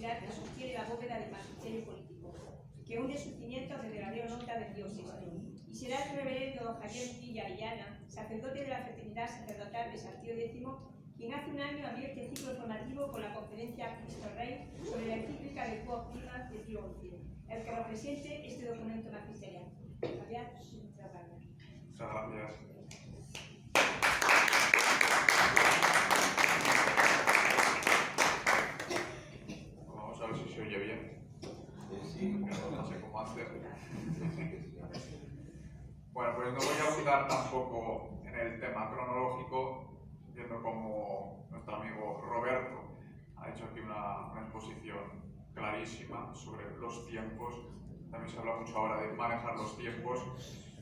universidad que sostiene la bóveda del magisterio político, que hunde sus cimientos desde la nota de Pío VI, y será el reverendo don Javier Villa Arellana, sacerdote de la fraternidad sacerdotal de San Pío X, quien hace un año abrió este ciclo formativo con la conferencia Cristo Rey sobre la encíclica de Quo Primas de Pío XI, el que represente este documento magisterial. Javier, muchas gracias. Muchas gracias. Vamos a ver si se oye bien. Sí. No sé cómo antes. Bueno, pues no voy a abundar tampoco en el tema cronológico, viendo como nuestro amigo Roberto ha hecho aquí una exposición clarísima sobre los tiempos. También se habla mucho ahora de manejar los tiempos,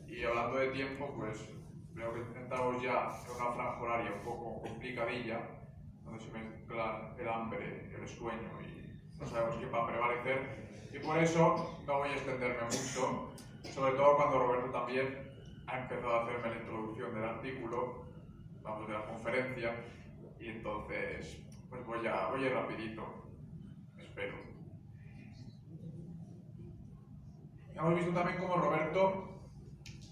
y hablando de tiempo, pues creo que entramos ya en una franja horaria un poco complicadilla, donde se mezclan el hambre, el sueño, y no sabemos quién va a prevalecer, y por eso no voy a extenderme mucho, sobre todo cuando Roberto también ha empezado a hacerme la introducción del artículo, vamos, de la conferencia, y entonces pues voy a ir rapidito, espero. Hemos visto también cómo Roberto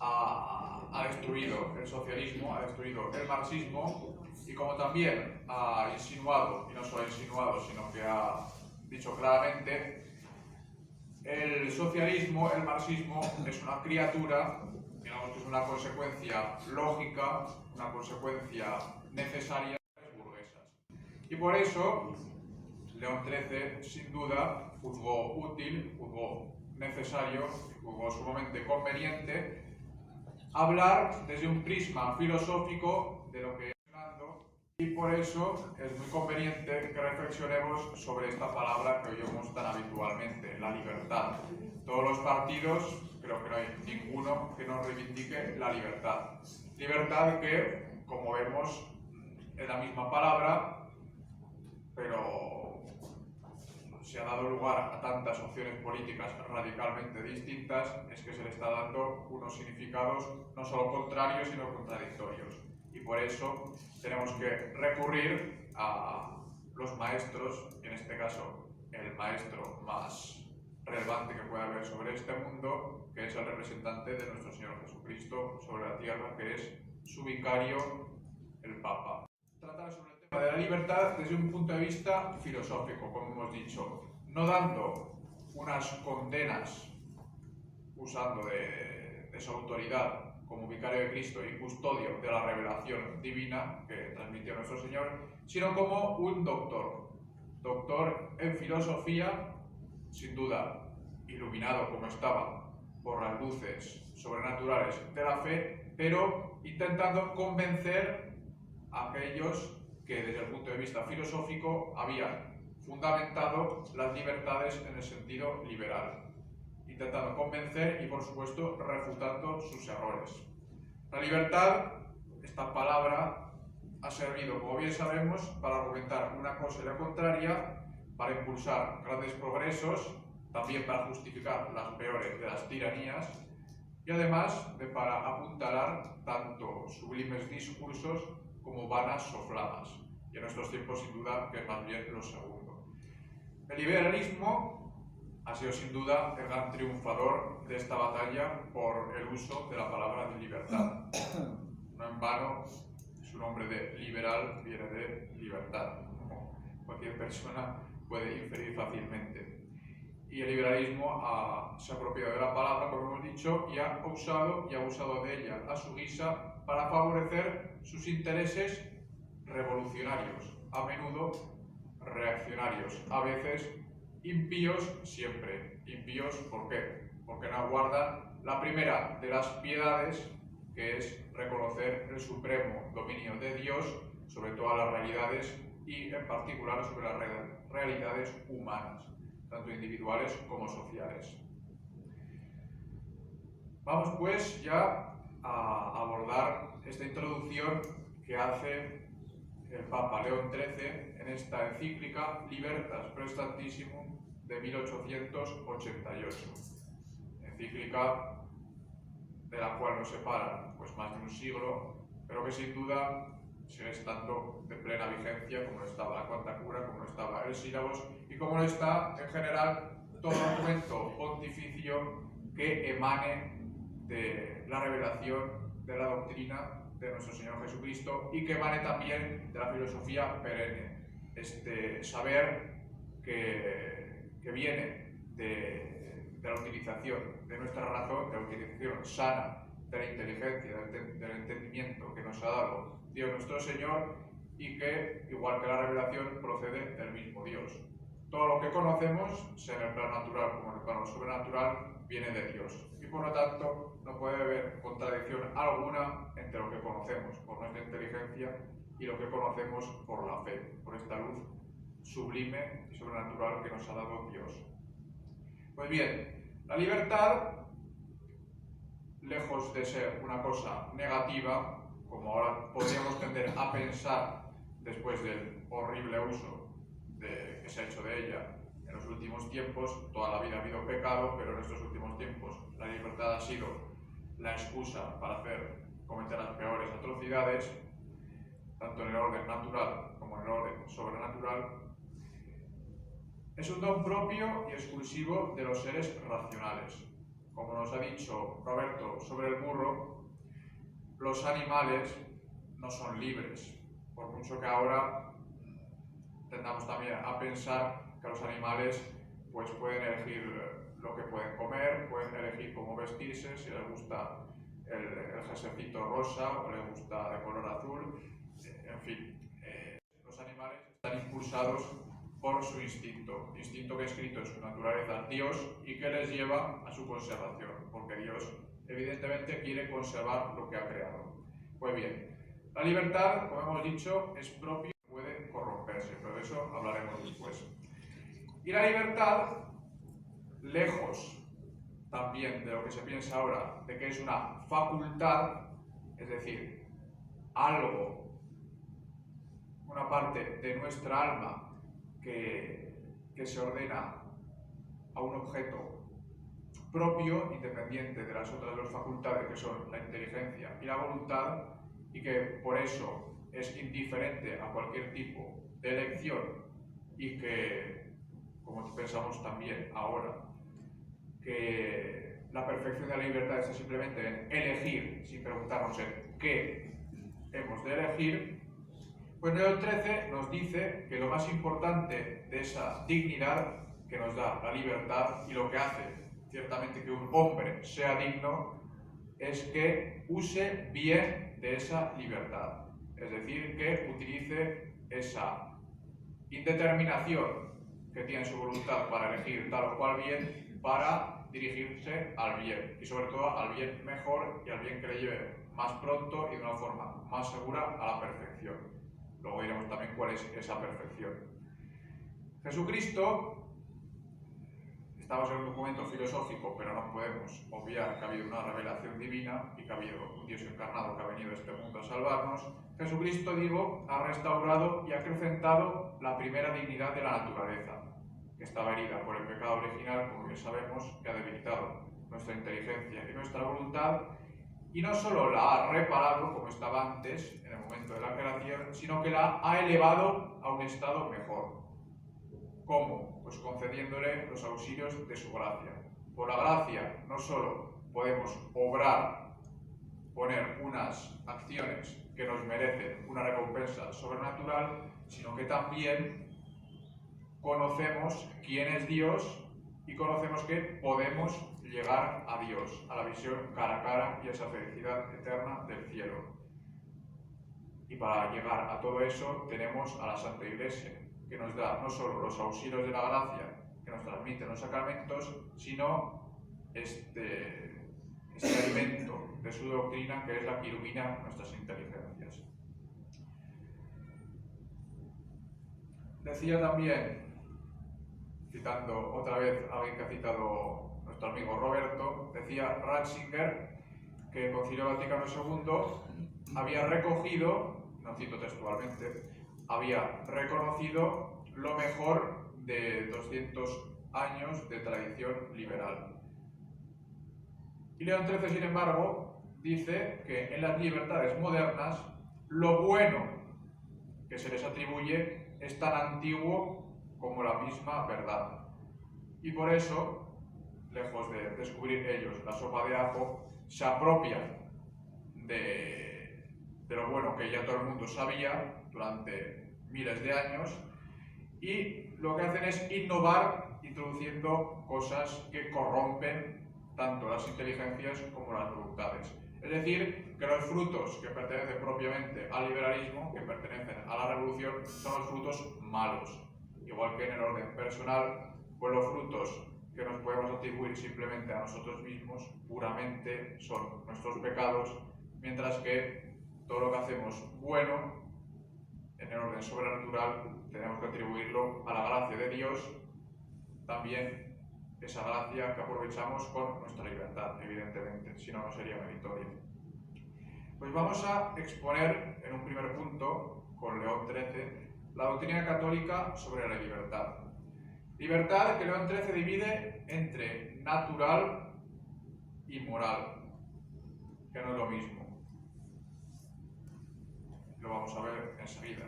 ha destruido el socialismo, ha destruido el marxismo, y como también ha insinuado, y no solo ha insinuado, sino que ha dicho claramente, el socialismo, el marxismo, es una criatura, digamos que es una consecuencia lógica, una consecuencia necesaria de las burguesas. Y por eso, León XIII, sin duda, juzgó útil, juzgó necesario, juzgó sumamente conveniente hablar desde un prisma filosófico de lo que es Fernando, y por eso es muy conveniente que reflexionemos sobre esta palabra que oímos tan habitualmente, la libertad. Todos los partidos, creo que no hay ninguno que no reivindique la libertad. Libertad que, como vemos, es la misma palabra, pero se ha dado lugar a tantas opciones políticas radicalmente distintas, es que se le está dando unos significados no solo contrarios, sino contradictorios. Y por eso tenemos que recurrir a los maestros, y en este caso el maestro más relevante que puede haber sobre este mundo, que es el representante de nuestro Señor Jesucristo sobre la tierra, que es su vicario, el Papa. Tratar sobre el tema de la libertad desde un punto de vista filosófico, como hemos dicho, no dando unas condenas usando de su autoridad como vicario de Cristo y custodio de la revelación divina que transmitió nuestro Señor, sino como un doctor en filosofía, sin duda iluminado como estaba por las luces sobrenaturales de la fe, pero intentando convencer a aquellos que desde el punto de vista filosófico habían fundamentado las libertades en el sentido liberal, intentando convencer y, por supuesto, refutando sus errores. La libertad, esta palabra, ha servido, como bien sabemos, para argumentar una cosa y la contraria, para impulsar grandes progresos, también para justificar las peores de las tiranías, y además de para apuntalar tanto sublimes discursos como vanas soflamas, y en nuestros tiempos sin duda que es más bien lo segundo. El liberalismo ha sido sin duda el gran triunfador de esta batalla por el uso de la palabra de libertad. No en vano, su nombre de liberal viene de libertad, como cualquier persona puede inferir fácilmente. Y el liberalismo se ha apropiado de la palabra, como hemos dicho, y ha usado y abusado de ella a su guisa para favorecer sus intereses revolucionarios, a menudo reaccionarios, a veces impíos, siempre impíos. ¿Por qué? Porque no aguardan la primera de las piedades, que es reconocer el supremo dominio de Dios sobre todas las realidades y en particular sobre las realidades humanas, tanto individuales como sociales. Vamos pues ya a abordar esta introducción que hace el Papa León XIII en esta encíclica Libertas Praestantissimum de 1888, encíclica de la cual nos separan pues más de un siglo, pero que sin duda sigue estando de plena vigencia, como no estaba la Cuarta Cura, como no estaba el Sílabos y como no está, en general, todo documento pontificio que emane de la revelación de la doctrina de nuestro Señor Jesucristo y que emane también de la filosofía perenne. Este saber que viene de la utilización de nuestra razón, de la utilización sana de la inteligencia, del entendimiento que nos ha dado Dios nuestro Señor, y que, igual que la revelación, procede del mismo Dios. Todo lo que conocemos, sea en el plano natural como en el plano sobrenatural, viene de Dios. Y por lo tanto, no puede haber contradicción alguna entre lo que conocemos por nuestra inteligencia y lo que conocemos por la fe, por esta luz sublime y sobrenatural que nos ha dado Dios. Pues bien, la libertad, lejos de ser una cosa negativa, como ahora podríamos tender a pensar después del horrible uso que se ha hecho de ella en los últimos tiempos, toda la vida ha habido pecado, pero en estos últimos tiempos la libertad ha sido la excusa para cometer las peores atrocidades, tanto en el orden natural como en el orden sobrenatural. Es un don propio y exclusivo de los seres racionales. Como nos ha dicho Roberto sobre el burro, los animales no son libres, por mucho que ahora tendamos también a pensar que los animales pues pueden elegir lo que pueden comer, pueden elegir cómo vestirse, si les gusta el jerseycito rosa o les gusta de color azul, en fin, los animales están impulsados por su instinto que escrito en su naturaleza Dios y que les lleva a su conservación, porque Dios evidentemente quiere conservar lo que ha creado. Pues bien, la libertad, como hemos dicho, es propia y puede corromperse, pero de eso hablaremos después. Y la libertad, lejos también de lo que se piensa ahora, de que es una facultad, es decir, algo, una parte de nuestra alma que se ordena a un objeto propio, independiente de las otras dos facultades que son la inteligencia y la voluntad, y que por eso es indiferente a cualquier tipo de elección, y que, como pensamos también ahora, que la perfección de la libertad está simplemente en elegir sin preguntarnos en qué hemos de elegir. Pues Leo XIII nos dice que lo más importante de esa dignidad que nos da la libertad y lo que hace ciertamente que un hombre sea digno es que use bien de esa libertad, es decir, que utilice esa indeterminación que tiene su voluntad para elegir tal o cual bien para dirigirse al bien, y sobre todo al bien mejor y al bien que le lleve más pronto y de una forma más segura a la perfección. Luego diremos también cuál es esa perfección. Jesucristo, estamos en un documento filosófico, pero no podemos obviar que ha habido una revelación divina y que ha habido un Dios encarnado que ha venido a este mundo a salvarnos. Jesucristo, digo, ha restaurado y acrecentado la primera dignidad de la naturaleza, que estaba herida por el pecado original, como bien sabemos, que ha debilitado nuestra inteligencia y nuestra voluntad, y no solo la ha reparado como estaba antes, en el momento de la creación, sino que la ha elevado a un estado mejor. ¿Cómo? Pues concediéndole los auxilios de su gracia. Por la gracia no solo podemos obrar, poner unas acciones que nos merecen una recompensa sobrenatural, sino que también conocemos quién es Dios y conocemos que podemos llegar a Dios, a la visión cara a cara y a esa felicidad eterna del cielo. Y para llegar a todo eso tenemos a la Santa Iglesia, que nos da no solo los auxilios de la gracia que nos transmiten los sacramentos, sino este alimento de su doctrina, que es la que ilumina nuestras inteligencias. Decía también, citando otra vez a alguien que ha citado nuestro amigo Roberto, decía Ratzinger que el Concilio Vaticano II había recogido, no cito textualmente, había reconocido lo mejor de 200 años de tradición liberal. Y León XIII, sin embargo, dice que en las libertades modernas lo bueno que se les atribuye es tan antiguo como la misma verdad. Y por eso, lejos de descubrir ellos la sopa de ajo, se apropian de lo bueno que ya todo el mundo sabía durante miles de años, y lo que hacen es innovar introduciendo cosas que corrompen tanto las inteligencias como las voluntades. Es decir, que los frutos que pertenecen propiamente al liberalismo, que pertenecen a la revolución, son los frutos malos. Igual que en el orden personal, pues los frutos que nos podemos atribuir simplemente a nosotros mismos, puramente son nuestros pecados, mientras que todo lo que hacemos bueno, en el orden sobrenatural, tenemos que atribuirlo a la gracia de Dios, también esa gracia que aprovechamos con nuestra libertad, evidentemente, si no, no sería meritoria. Pues vamos a exponer en un primer punto, con León XIII, la doctrina católica sobre la libertad. Libertad que León XIII divide entre natural y moral, que no es lo mismo. Lo vamos a ver enseguida.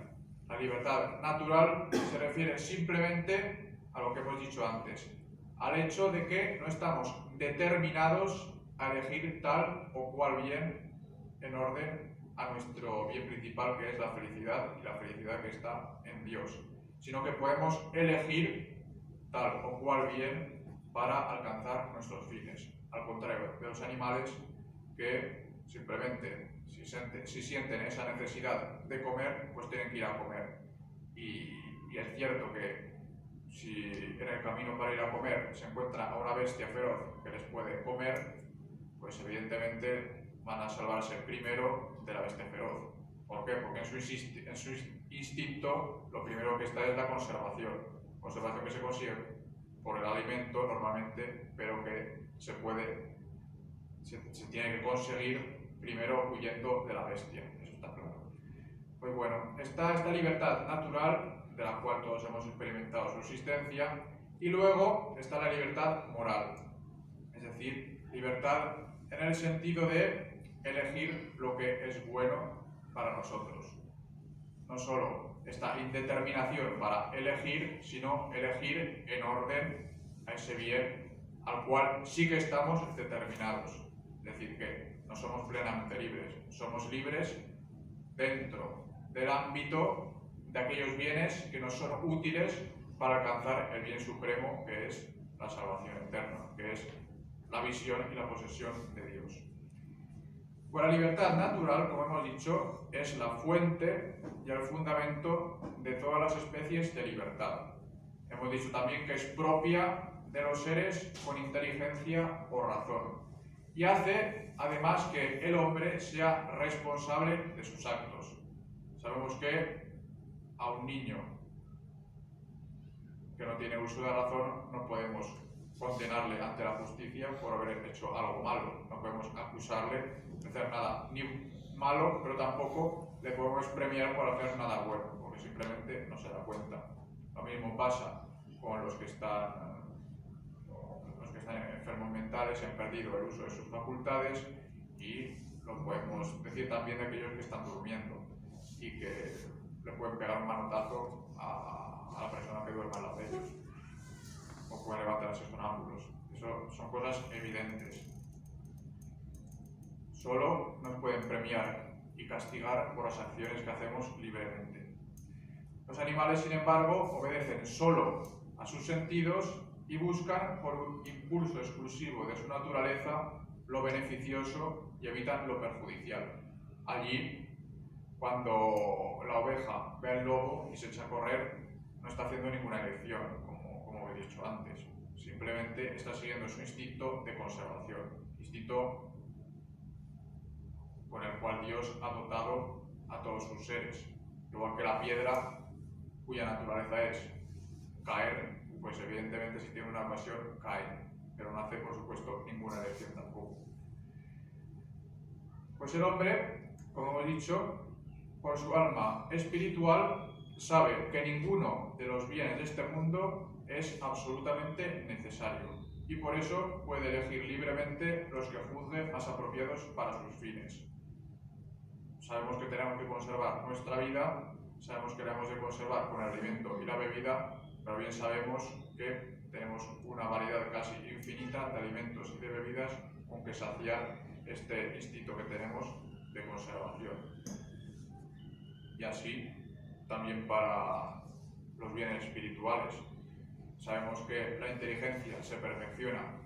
La libertad natural se refiere simplemente a lo que hemos dicho antes, al hecho de que no estamos determinados a elegir tal o cual bien en orden a nuestro bien principal, que es la felicidad, y la felicidad que está en Dios, sino que podemos elegir tal o cual bien para alcanzar nuestros fines, al contrario de los animales que simplemente si sienten esa necesidad de comer, pues tienen que ir a comer. Y es cierto que si en el camino para ir a comer se encuentra a una bestia feroz que les puede comer, pues evidentemente van a salvarse primero de la bestia feroz. ¿Por qué? Porque en su instinto lo primero que está es la conservación que se consigue por el alimento normalmente, pero que se tiene que conseguir primero huyendo de la bestia, eso está claro. Pues bueno, está esta libertad natural, de la cual todos hemos experimentado su existencia, y luego está la libertad moral, es decir, libertad en el sentido de elegir lo que es bueno para nosotros. No solo esta indeterminación para elegir, sino elegir en orden a ese bien al cual sí que estamos determinados. Es decir, que no somos plenamente libres, somos libres dentro del ámbito de aquellos bienes que nos son útiles para alcanzar el bien supremo, que es la salvación eterna, que es la visión y la posesión de Dios. Pues la libertad natural, como hemos dicho, es la fuente y el fundamento de todas las especies de libertad. Hemos dicho también que es propia de los seres con inteligencia o razón, y hace además que el hombre sea responsable de sus actos. Sabemos que a un niño que no tiene uso de razón no podemos condenarle ante la justicia por haber hecho algo malo, no podemos acusarle de hacer nada ni malo, pero tampoco le podemos premiar por hacer nada bueno, porque simplemente no se da cuenta. Lo mismo pasa con los que están enfermos mentales y han perdido el uso de sus facultades, y lo podemos decir también de aquellos que están durmiendo y que le pueden pegar un manotazo a la persona que duerme al lado de ellos, o pueden levantarse sonámbulos. Eso son cosas evidentes. Solo nos pueden premiar y castigar por las acciones que hacemos libremente. Los animales, sin embargo, obedecen solo a sus sentidos y buscan, por un impulso exclusivo de su naturaleza, lo beneficioso y evitan lo perjudicial. Allí, cuando la oveja ve al lobo y se echa a correr, no está haciendo ninguna elección, como he dicho antes. Simplemente está siguiendo su instinto de conservación, instinto con el cual Dios ha dotado a todos sus seres. Igual que la piedra, cuya naturaleza es caer, pues evidentemente si tiene una ocasión cae, pero no hace, por supuesto, ninguna elección tampoco. Pues el hombre, como hemos dicho, por su alma espiritual, sabe que ninguno de los bienes de este mundo es absolutamente necesario, y por eso puede elegir libremente los que juzgue más apropiados para sus fines. Sabemos que tenemos que conservar nuestra vida, sabemos que la hemos de conservar con el alimento y la bebida, pero bien sabemos que tenemos una variedad casi infinita de alimentos y de bebidas con que saciar este instinto que tenemos de conservación. Y así también para los bienes espirituales. Sabemos que la inteligencia se perfecciona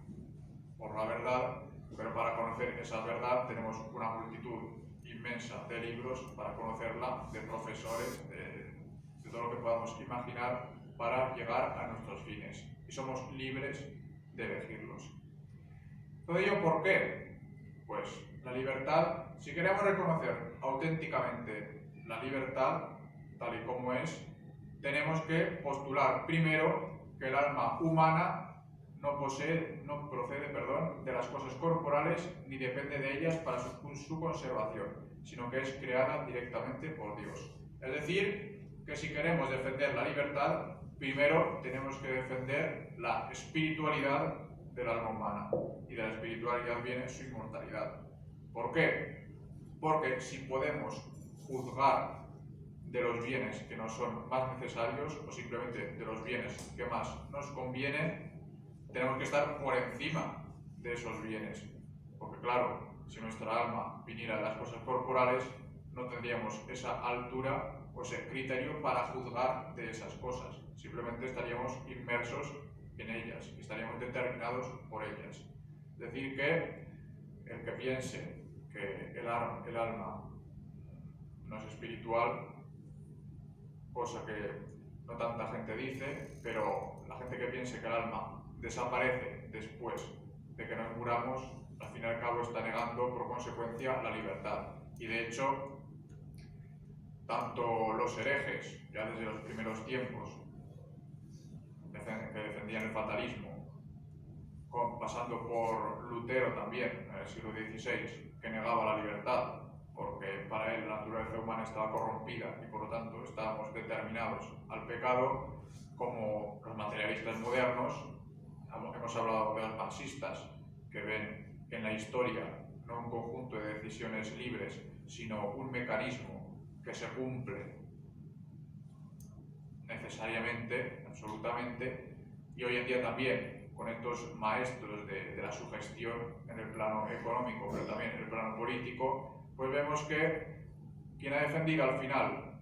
por la verdad, pero para conocer esa verdad tenemos una multitud inmensa de libros para conocerla, de profesores, de todo lo que podamos imaginar para llegar a nuestros fines. Y somos libres de elegirlos. ¿Todo ello por qué? Pues la libertad, si queremos reconocer auténticamente la libertad tal y como es, tenemos que postular primero que el alma humana no procede de las cosas corporales ni depende de ellas para su conservación, sino que es creada directamente por Dios. Es decir, que si queremos defender la libertad, primero tenemos que defender la espiritualidad del alma humana, y de la espiritualidad viene su inmortalidad. ¿Por qué? Porque si podemos juzgar de los bienes que nos son más necesarios o simplemente de los bienes que más nos convienen, tenemos que estar por encima de esos bienes. Porque claro, si nuestra alma viniera de las cosas corporales, no tendríamos esa altura o ese criterio para juzgar de esas cosas. Simplemente estaríamos inmersos en ellas y estaríamos determinados por ellas. Es decir, que el que piense que el alma no es espiritual, cosa que no tanta gente dice, pero la gente que piense que el alma desaparece después de que nos muramos, al fin y al cabo está negando por consecuencia la libertad. Y de hecho, tanto los herejes, ya desde los primeros tiempos, que defendían el fatalismo, pasando por Lutero también, en el siglo XVI, que negaba la libertad, porque para él la naturaleza humana estaba corrompida y por lo tanto estábamos determinados al pecado, como los materialistas modernos. Hemos hablado de los marxistas, que ven en la historia no un conjunto de decisiones libres, sino un mecanismo que se cumple necesariamente, absolutamente, y hoy en día también con estos maestros de la sugestión en el plano económico, pero también en el plano político, pues vemos que quien ha defendido al final,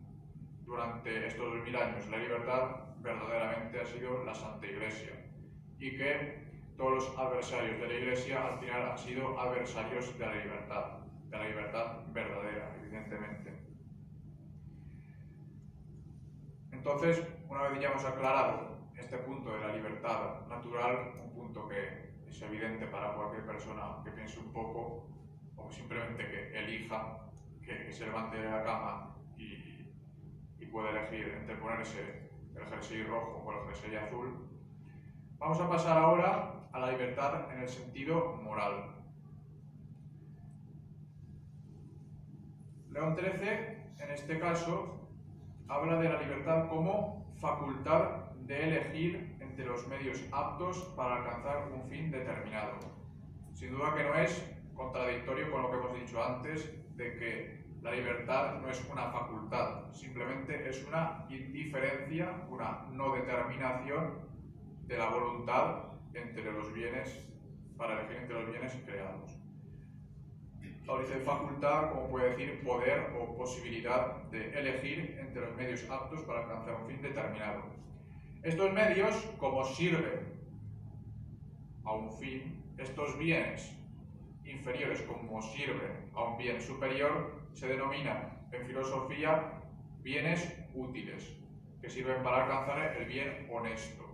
durante estos 2000 años, la libertad, verdaderamente ha sido la Santa Iglesia, y que todos los adversarios de la Iglesia al final han sido adversarios de la libertad verdadera, evidentemente. Entonces, una vez ya hemos aclarado este punto de la libertad natural, un punto que es evidente para cualquier persona que piense un poco, o simplemente que elija, que se levante de la cama y pueda elegir entre ponerse el jersey rojo o el jersey azul, vamos a pasar ahora a la libertad en el sentido moral. León XIII, en este caso, habla de la libertad como facultad de elegir entre los medios aptos para alcanzar un fin determinado. Sin duda que no es contradictorio con lo que hemos dicho antes, de que la libertad no es una facultad, simplemente es una indiferencia, una no determinación de la voluntad entre los bienes, para elegir entre los bienes creados. Ahora dice facultad, como puede decir poder o posibilidad de elegir entre los medios aptos para alcanzar un fin determinado. Estos medios, como sirven a un fin, estos bienes inferiores, como sirven a un bien superior, se denominan en filosofía bienes útiles, que sirven para alcanzar el bien honesto,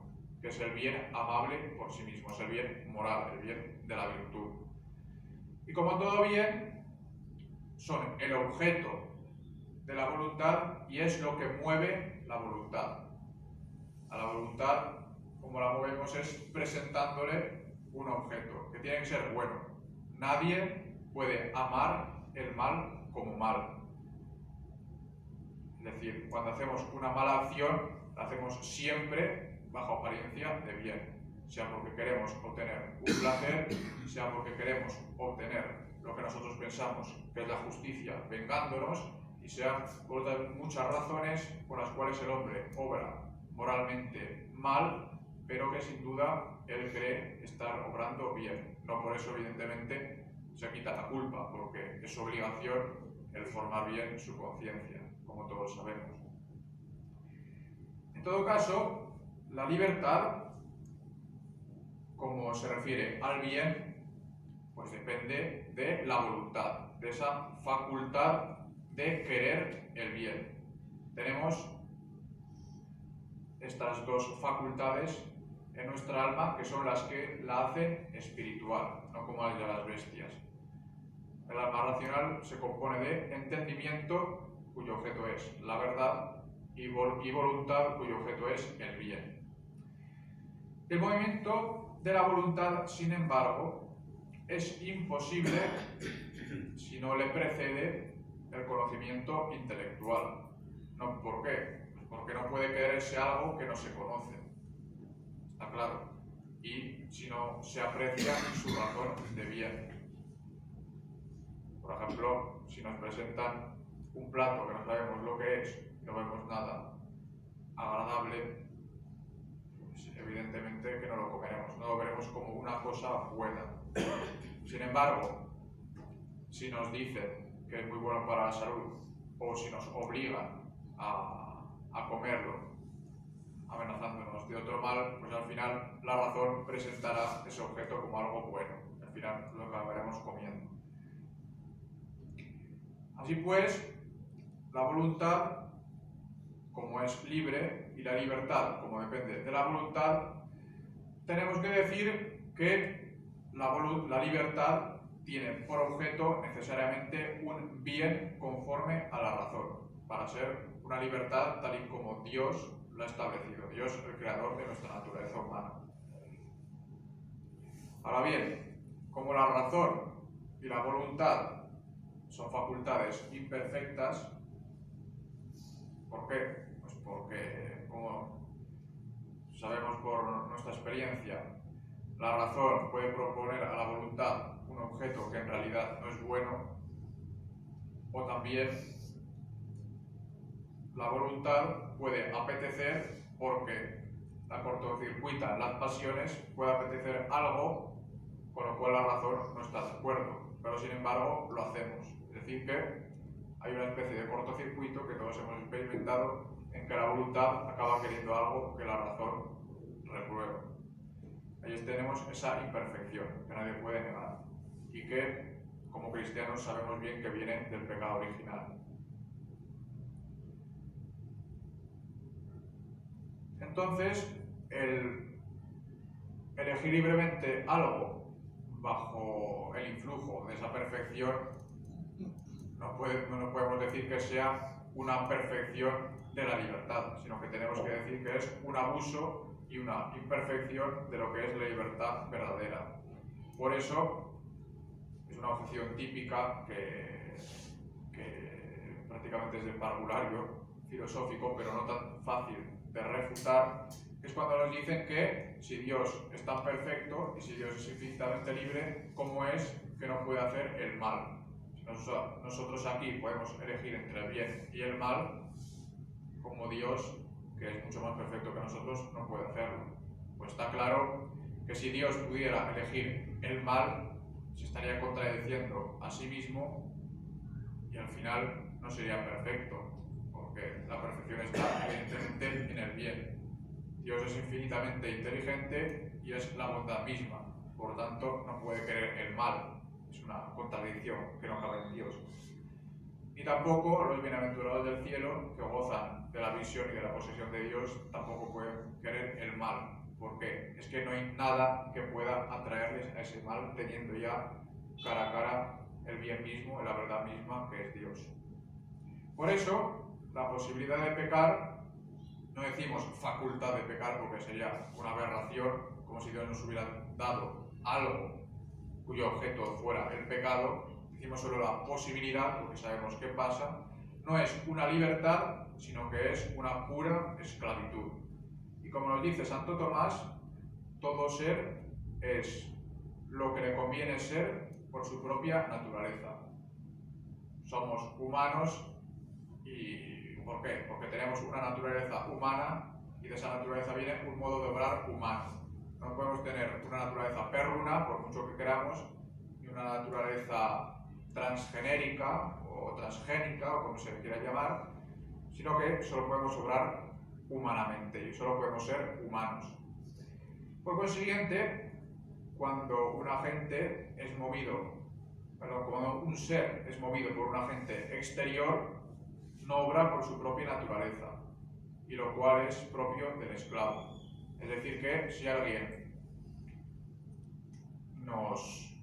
que es el bien amable por sí mismo, es el bien moral, el bien de la virtud. Y como todo bien, son el objeto de la voluntad y es lo que mueve la voluntad. A la voluntad, como la movemos, es presentándole un objeto, que tiene que ser bueno. Nadie puede amar el mal como mal. Es decir, cuando hacemos una mala acción, la hacemos siempre bajo apariencia de bien, sea porque queremos obtener un placer, sea porque queremos obtener lo que nosotros pensamos que es la justicia, vengándonos, y sean por muchas razones por las cuales el hombre obra moralmente mal, pero que sin duda él cree estar obrando bien. No por eso, evidentemente, se quita la culpa, porque es su obligación el formar bien su conciencia, como todos sabemos. En todo caso, la libertad, como se refiere al bien, pues depende de la voluntad, de esa facultad de querer el bien. Tenemos estas dos facultades en nuestra alma que son las que la hacen espiritual, no como las de las bestias. El alma racional se compone de entendimiento, cuyo objeto es la verdad, y voluntad, cuyo objeto es el bien. El movimiento de la voluntad, sin embargo, es imposible si no le precede el conocimiento intelectual. No, ¿por qué? Pues porque no puede quererse algo que no se conoce. Está claro. Y si no se aprecia su razón de bien. Por ejemplo, si nos presentan un plato que no sabemos lo que es, no vemos nada agradable, pues evidentemente que no lo comeremos, no lo veremos como una cosa buena. Sin embargo, si nos dicen que es muy bueno para la salud, o si nos obligan a comerlo, amenazándonos de otro mal, pues al final la razón presentará ese objeto como algo bueno. Al final lo acabaremos comiendo. Así pues, la voluntad, como es libre, y la libertad, como depende de la voluntad, tenemos que decir que la libertad tiene por objeto necesariamente un bien conforme a la razón, para ser una libertad tal y como Dios la ha establecido, Dios el creador de nuestra naturaleza humana. Ahora bien, como la razón y la voluntad son facultades imperfectas, ¿por qué? Pues porque, como sabemos por nuestra experiencia, la razón puede proponer a la voluntad un objeto que en realidad no es bueno, o también la voluntad puede apetecer, porque la cortocircuitan las pasiones, puede apetecer algo con lo cual la razón no está de acuerdo, pero sin embargo lo hacemos. Es decir, que hay una especie de cortocircuito que todos hemos experimentado en que la voluntad acaba queriendo algo que la razón reprueba. Ahí tenemos esa imperfección que nadie puede negar y que como cristianos sabemos bien que viene del pecado original. Entonces, el elegir libremente algo bajo el influjo de esa perfección no podemos decir que sea una perfección de la libertad, sino que tenemos que decir que es un abuso y una imperfección de lo que es la libertad verdadera. Por eso es una objeción típica que prácticamente es de parvulario filosófico, pero no tan fácil de refutar, que es cuando nos dicen que si Dios es tan perfecto y si Dios es infinitamente libre, ¿cómo es que no puede hacer el mal? Si nosotros aquí podemos elegir entre el bien y el mal, como Dios, que es mucho más perfecto que nosotros, no puede hacerlo. Pues está claro que si Dios pudiera elegir el mal, se estaría contradiciendo a sí mismo y al final no sería perfecto, porque la perfección está evidentemente en el bien. Dios es infinitamente inteligente y es la bondad misma, por tanto no puede querer el mal. Es una contradicción que no cabe en Dios. Ni tampoco los bienaventurados del cielo, que gozan de la visión y de la posesión de Dios, tampoco pueden querer el mal. ¿Por qué? Es que no hay nada que pueda atraerles a ese mal, teniendo ya cara a cara el bien mismo, la verdad misma, que es Dios. Por eso, la posibilidad de pecar, no decimos facultad de pecar porque sería una aberración, como si Dios nos hubiera dado algo cuyo objeto fuera el pecado, decimos solo la posibilidad, porque sabemos qué pasa, no es una libertad, sino que es una pura esclavitud. Y como nos dice Santo Tomás, todo ser es lo que le conviene ser por su propia naturaleza. Somos humanos y ¿por qué? Porque tenemos una naturaleza humana y de esa naturaleza viene un modo de obrar humano. No podemos tener una naturaleza perruna, por mucho que queramos, ni una naturaleza transgenérica o transgénica, o como se quiera llamar, sino que solo podemos obrar humanamente y solo podemos ser humanos. Por consiguiente, cuando cuando un ser es movido por un agente exterior, no obra por su propia naturaleza, y lo cual es propio del esclavo. Es decir, que si alguien nos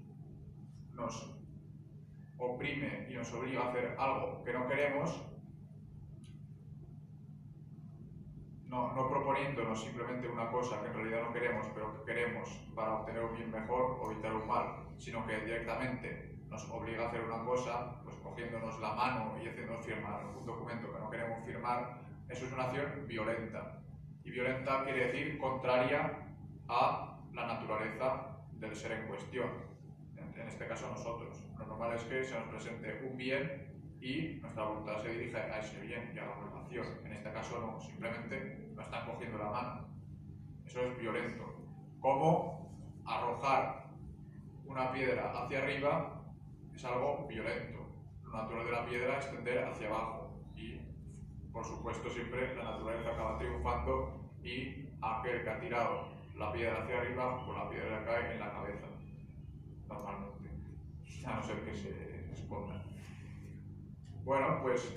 oprime y nos obliga a hacer algo que no queremos, no proponiéndonos simplemente una cosa que en realidad no queremos, pero que queremos para obtener un bien mejor o evitar un mal, sino que directamente nos obliga a hacer una cosa, pues cogiéndonos la mano y haciéndonos firmar un documento que no queremos firmar, eso es una acción violenta. Y violenta quiere decir contraria a la naturaleza del ser en cuestión, en este caso nosotros. Lo normal es que se nos presente un bien y nuestra voluntad se dirige a ese bien y a la acción. En este caso no, simplemente nos están cogiendo la mano. Eso es violento. Como arrojar una piedra hacia arriba es algo violento. Lo natural de la piedra es tender hacia abajo y, por supuesto, siempre la naturaleza acaba triunfando y aquel que ha tirado la piedra hacia arriba, pues la piedra cae en la cabeza, normalmente, a no ser que se esconda. Bueno, pues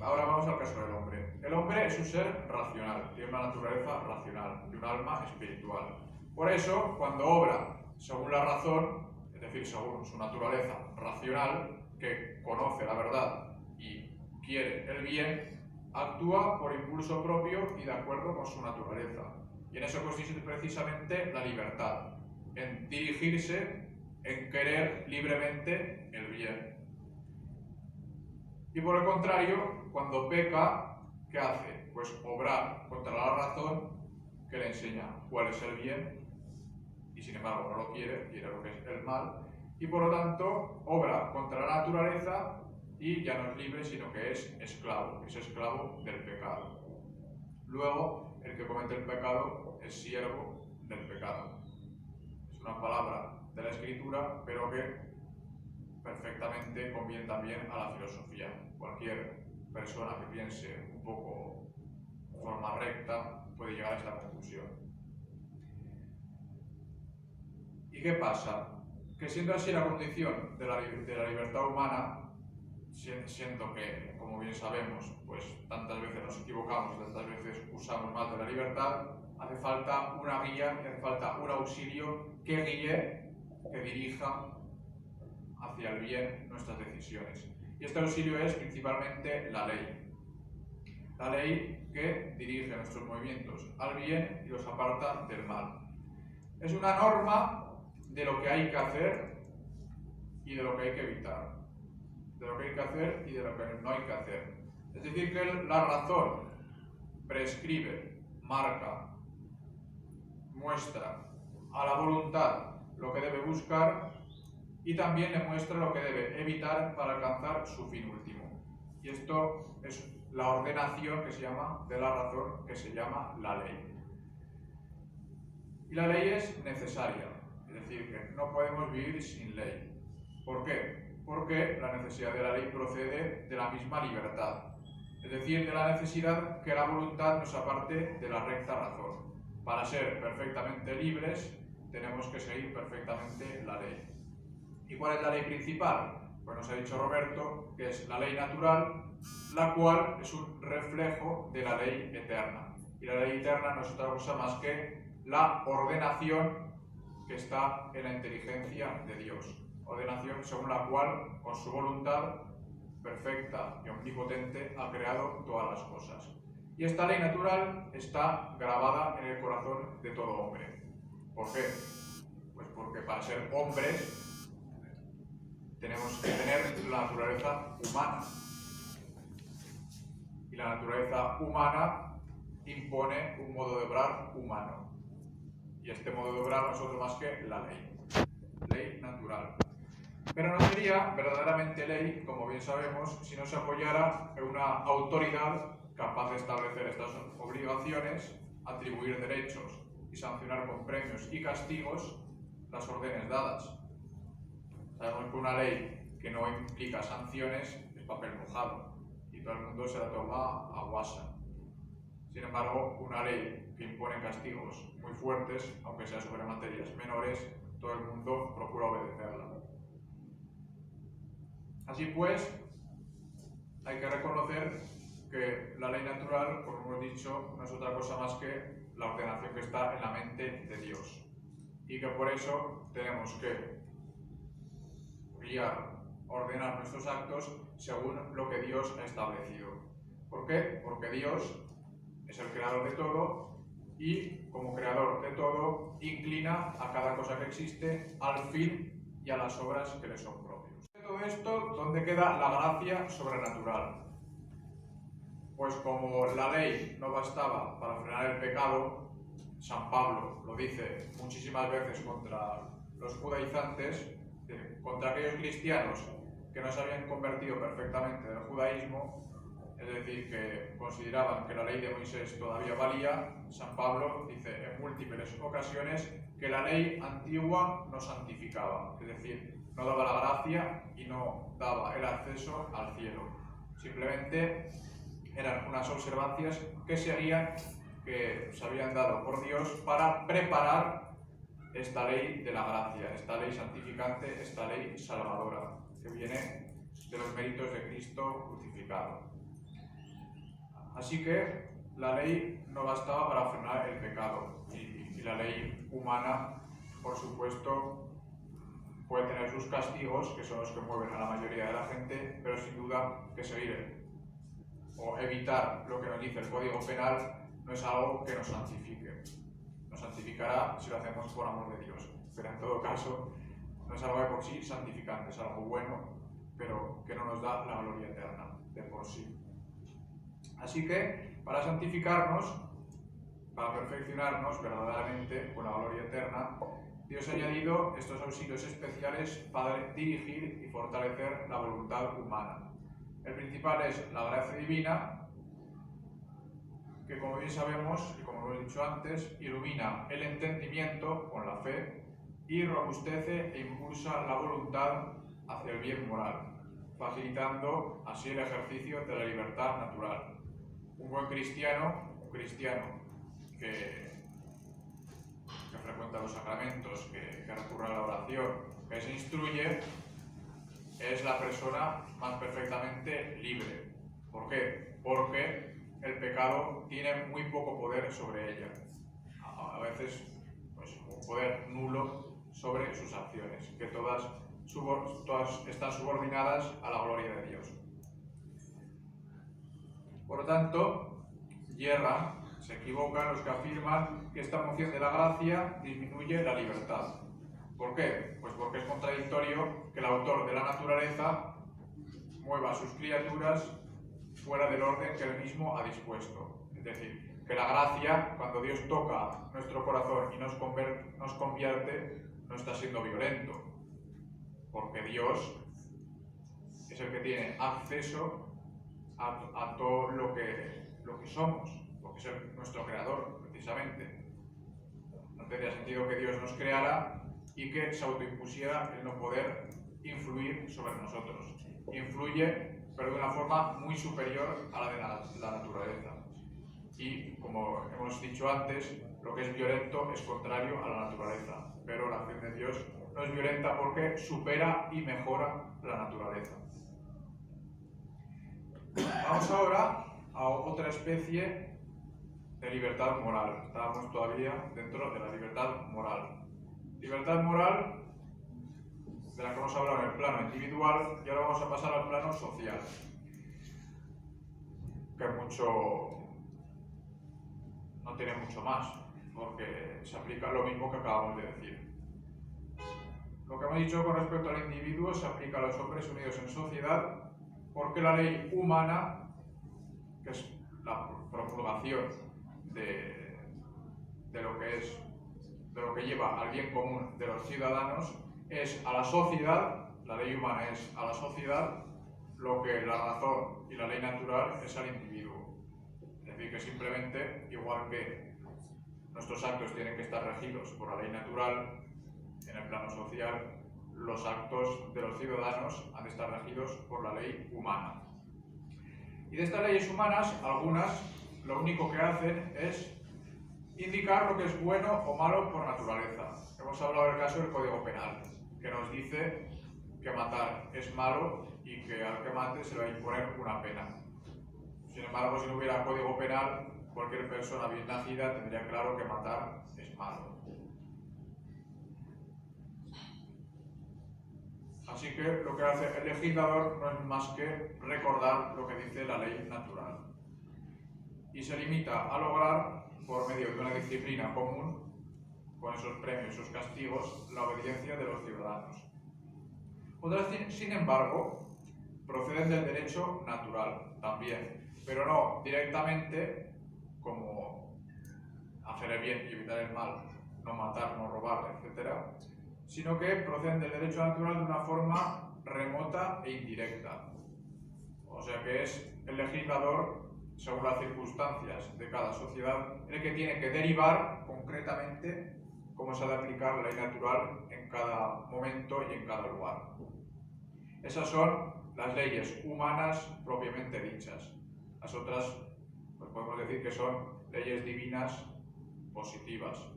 ahora vamos al caso del hombre. El hombre es un ser racional, tiene una naturaleza racional y un alma espiritual. Por eso, cuando obra según la razón, es decir, según su naturaleza racional, que conoce la verdad y quiere el bien, actúa por impulso propio y de acuerdo con su naturaleza. Y en eso consiste precisamente la libertad, en dirigirse, en querer libremente el bien. Y por el contrario, cuando peca, ¿qué hace? Pues obrar contra la razón que le enseña cuál es el bien y sin embargo no lo quiere, quiere lo que es el mal, y por lo tanto obra contra la naturaleza y ya no es libre, sino que es esclavo del pecado. Luego, el que comete el pecado es siervo del pecado. Es una palabra de la Escritura, pero que perfectamente conviene también a la filosofía. Cualquier persona que piense un poco de forma recta puede llegar a esta conclusión. ¿Y qué pasa? Que siendo así la condición de la libertad humana, siendo que, como bien sabemos, pues tantas veces nos equivocamos, tantas veces usamos mal de la libertad, hace falta una guía, hace falta un auxilio que guíe, que dirija hacia el bien nuestras decisiones. Y este auxilio es principalmente la ley. La ley que dirige nuestros movimientos al bien y los aparta del mal. Es una norma de lo que hay que hacer y de lo que hay que evitar. De lo que hay que hacer y de lo que no hay que hacer. Es decir, que la razón prescribe, marca, muestra a la voluntad lo que debe buscar y también le muestra lo que debe evitar para alcanzar su fin último. Y esto es la ordenación que se llama de la razón, que se llama la ley. Y la ley es necesaria, es decir, que no podemos vivir sin ley. ¿Por qué? Porque la necesidad de la ley procede de la misma libertad, es decir, de la necesidad que la voluntad nos aparte de la recta razón. Para ser perfectamente libres, tenemos que seguir perfectamente la ley. ¿Y cuál es la ley principal? Pues nos ha dicho Roberto que es la ley natural, la cual es un reflejo de la ley eterna. Y la ley eterna no es otra cosa más que la ordenación que está en la inteligencia de Dios. Ordenación según la cual, con su voluntad perfecta y omnipotente, ha creado todas las cosas. Y esta ley natural está grabada en el corazón de todo hombre. ¿Por qué? Pues porque para ser hombres tenemos que tener la naturaleza humana. Y la naturaleza humana impone un modo de obrar humano. Y este modo de obrar no es otro más que la ley. Ley natural. Pero no sería verdaderamente ley, como bien sabemos, si no se apoyara en una autoridad capaz de establecer estas obligaciones atribuir derechos y sancionar con premios y castigos las órdenes dadas. Sabemos que una ley que no implica sanciones es papel mojado y todo el mundo se la toma a guasa. Sin embargo, una ley que impone castigos muy fuertes, aunque sea sobre materias menores, todo el mundo procura obedecerla. Así pues, hay que reconocer que la ley natural, como hemos dicho, no es otra cosa más que la ordenación que está en la mente de Dios. Y que por eso tenemos que guiar, ordenar nuestros actos según lo que Dios ha establecido. ¿Por qué? Porque Dios es el creador de todo y, como creador de todo, inclina a cada cosa que existe al fin y a las obras que le son propios. De todo esto, ¿dónde queda la gracia sobrenatural? Pues como la ley no bastaba para frenar el pecado, San Pablo lo dice muchísimas veces contra los judaizantes, contra aquellos cristianos que no se habían convertido perfectamente del judaísmo, es decir, que consideraban que la ley de Moisés todavía valía. San Pablo dice en múltiples ocasiones que la ley antigua no santificaba, es decir, no daba la gracia y no daba el acceso al cielo. Simplemente eran unas observancias que seguían, que se habían dado por Dios para preparar esta ley de la gracia, esta ley santificante, esta ley salvadora, que viene de los méritos de Cristo crucificado. Así que la ley no bastaba para frenar el pecado y la ley humana, por supuesto, puede tener sus castigos, que son los que mueven a la mayoría de la gente, pero sin duda que seguir o evitar lo que nos dice el Código Penal no es algo que nos santifique. Nos santificará si lo hacemos por amor de Dios, pero en todo caso no es algo de por sí santificante, es algo bueno, pero que no nos da la gloria eterna de por sí. Así que, para santificarnos, para perfeccionarnos verdaderamente con la gloria eterna, Dios ha añadido estos auxilios especiales para dirigir y fortalecer la voluntad humana. El principal es la gracia divina, que como bien sabemos, y como hemos dicho antes, ilumina el entendimiento con la fe y robustece e impulsa la voluntad hacia el bien moral, facilitando así el ejercicio de la libertad natural. Un buen cristiano, que frecuenta los sacramentos, que recurre a la oración, que se instruye, es la persona más perfectamente libre. ¿Por qué? Porque el pecado tiene muy poco poder sobre ella. A veces, pues, un poder nulo sobre sus acciones, que todas están subordinadas a la gloria de Dios. Por lo tanto, se equivocan los que afirman que esta moción de la gracia disminuye la libertad. ¿Por qué? Pues porque es contradictorio que el autor de la naturaleza mueva a sus criaturas fuera del orden que él mismo ha dispuesto. Es decir, que la gracia, cuando Dios toca nuestro corazón y nos convierte, no está siendo violento, porque Dios es el que tiene acceso a todo lo que somos, porque es nuestro creador, precisamente. No tendría sentido que Dios nos creara y que se autoimpusiera el no poder influir sobre nosotros. Influye, pero de una forma muy superior a la de la naturaleza. Y, como hemos dicho antes, lo que es violento es contrario a la naturaleza, pero la acción de Dios no es violenta porque supera y mejora la naturaleza. Vamos ahora a otra especie de libertad moral. Estábamos todavía dentro de la libertad moral. Libertad moral de la que hemos hablado en el plano individual y ahora vamos a pasar al plano social, que no tiene mucho más, porque se aplica lo mismo que acabamos de decir. Lo que hemos dicho con respecto al individuo se aplica a los hombres unidos en sociedad, porque la ley humana, que es la promulgación de lo que lleva al bien común de los ciudadanos, es a la sociedad, la ley humana es a la sociedad lo que la razón y la ley natural es al individuo. Es decir, que simplemente, igual que nuestros actos tienen que estar regidos por la ley natural. En el plano social, los actos de los ciudadanos han de estar regidos por la ley humana. Y de estas leyes humanas, algunas lo único que hacen es indicar lo que es bueno o malo por naturaleza. Hemos hablado del caso del Código Penal, que nos dice que matar es malo y que al que mate se le va a imponer una pena. Sin embargo, si no hubiera Código Penal, cualquier persona bien nacida tendría claro que matar es malo. Así que lo que hace el legislador no es más que recordar lo que dice la ley natural. Y se limita a lograr, por medio de una disciplina común, con esos premios, esos castigos, la obediencia de los ciudadanos. Otras, sin embargo, proceden del derecho natural también, pero no directamente como hacer el bien y evitar el mal, no matar, no robar, etc., sino que proceden del derecho natural de una forma remota e indirecta. O sea que es el legislador, según las circunstancias de cada sociedad, el que tiene que derivar concretamente cómo se ha de aplicar la ley natural en cada momento y en cada lugar. Esas son las leyes humanas propiamente dichas. Las otras, pues podemos decir que son leyes divinas positivas.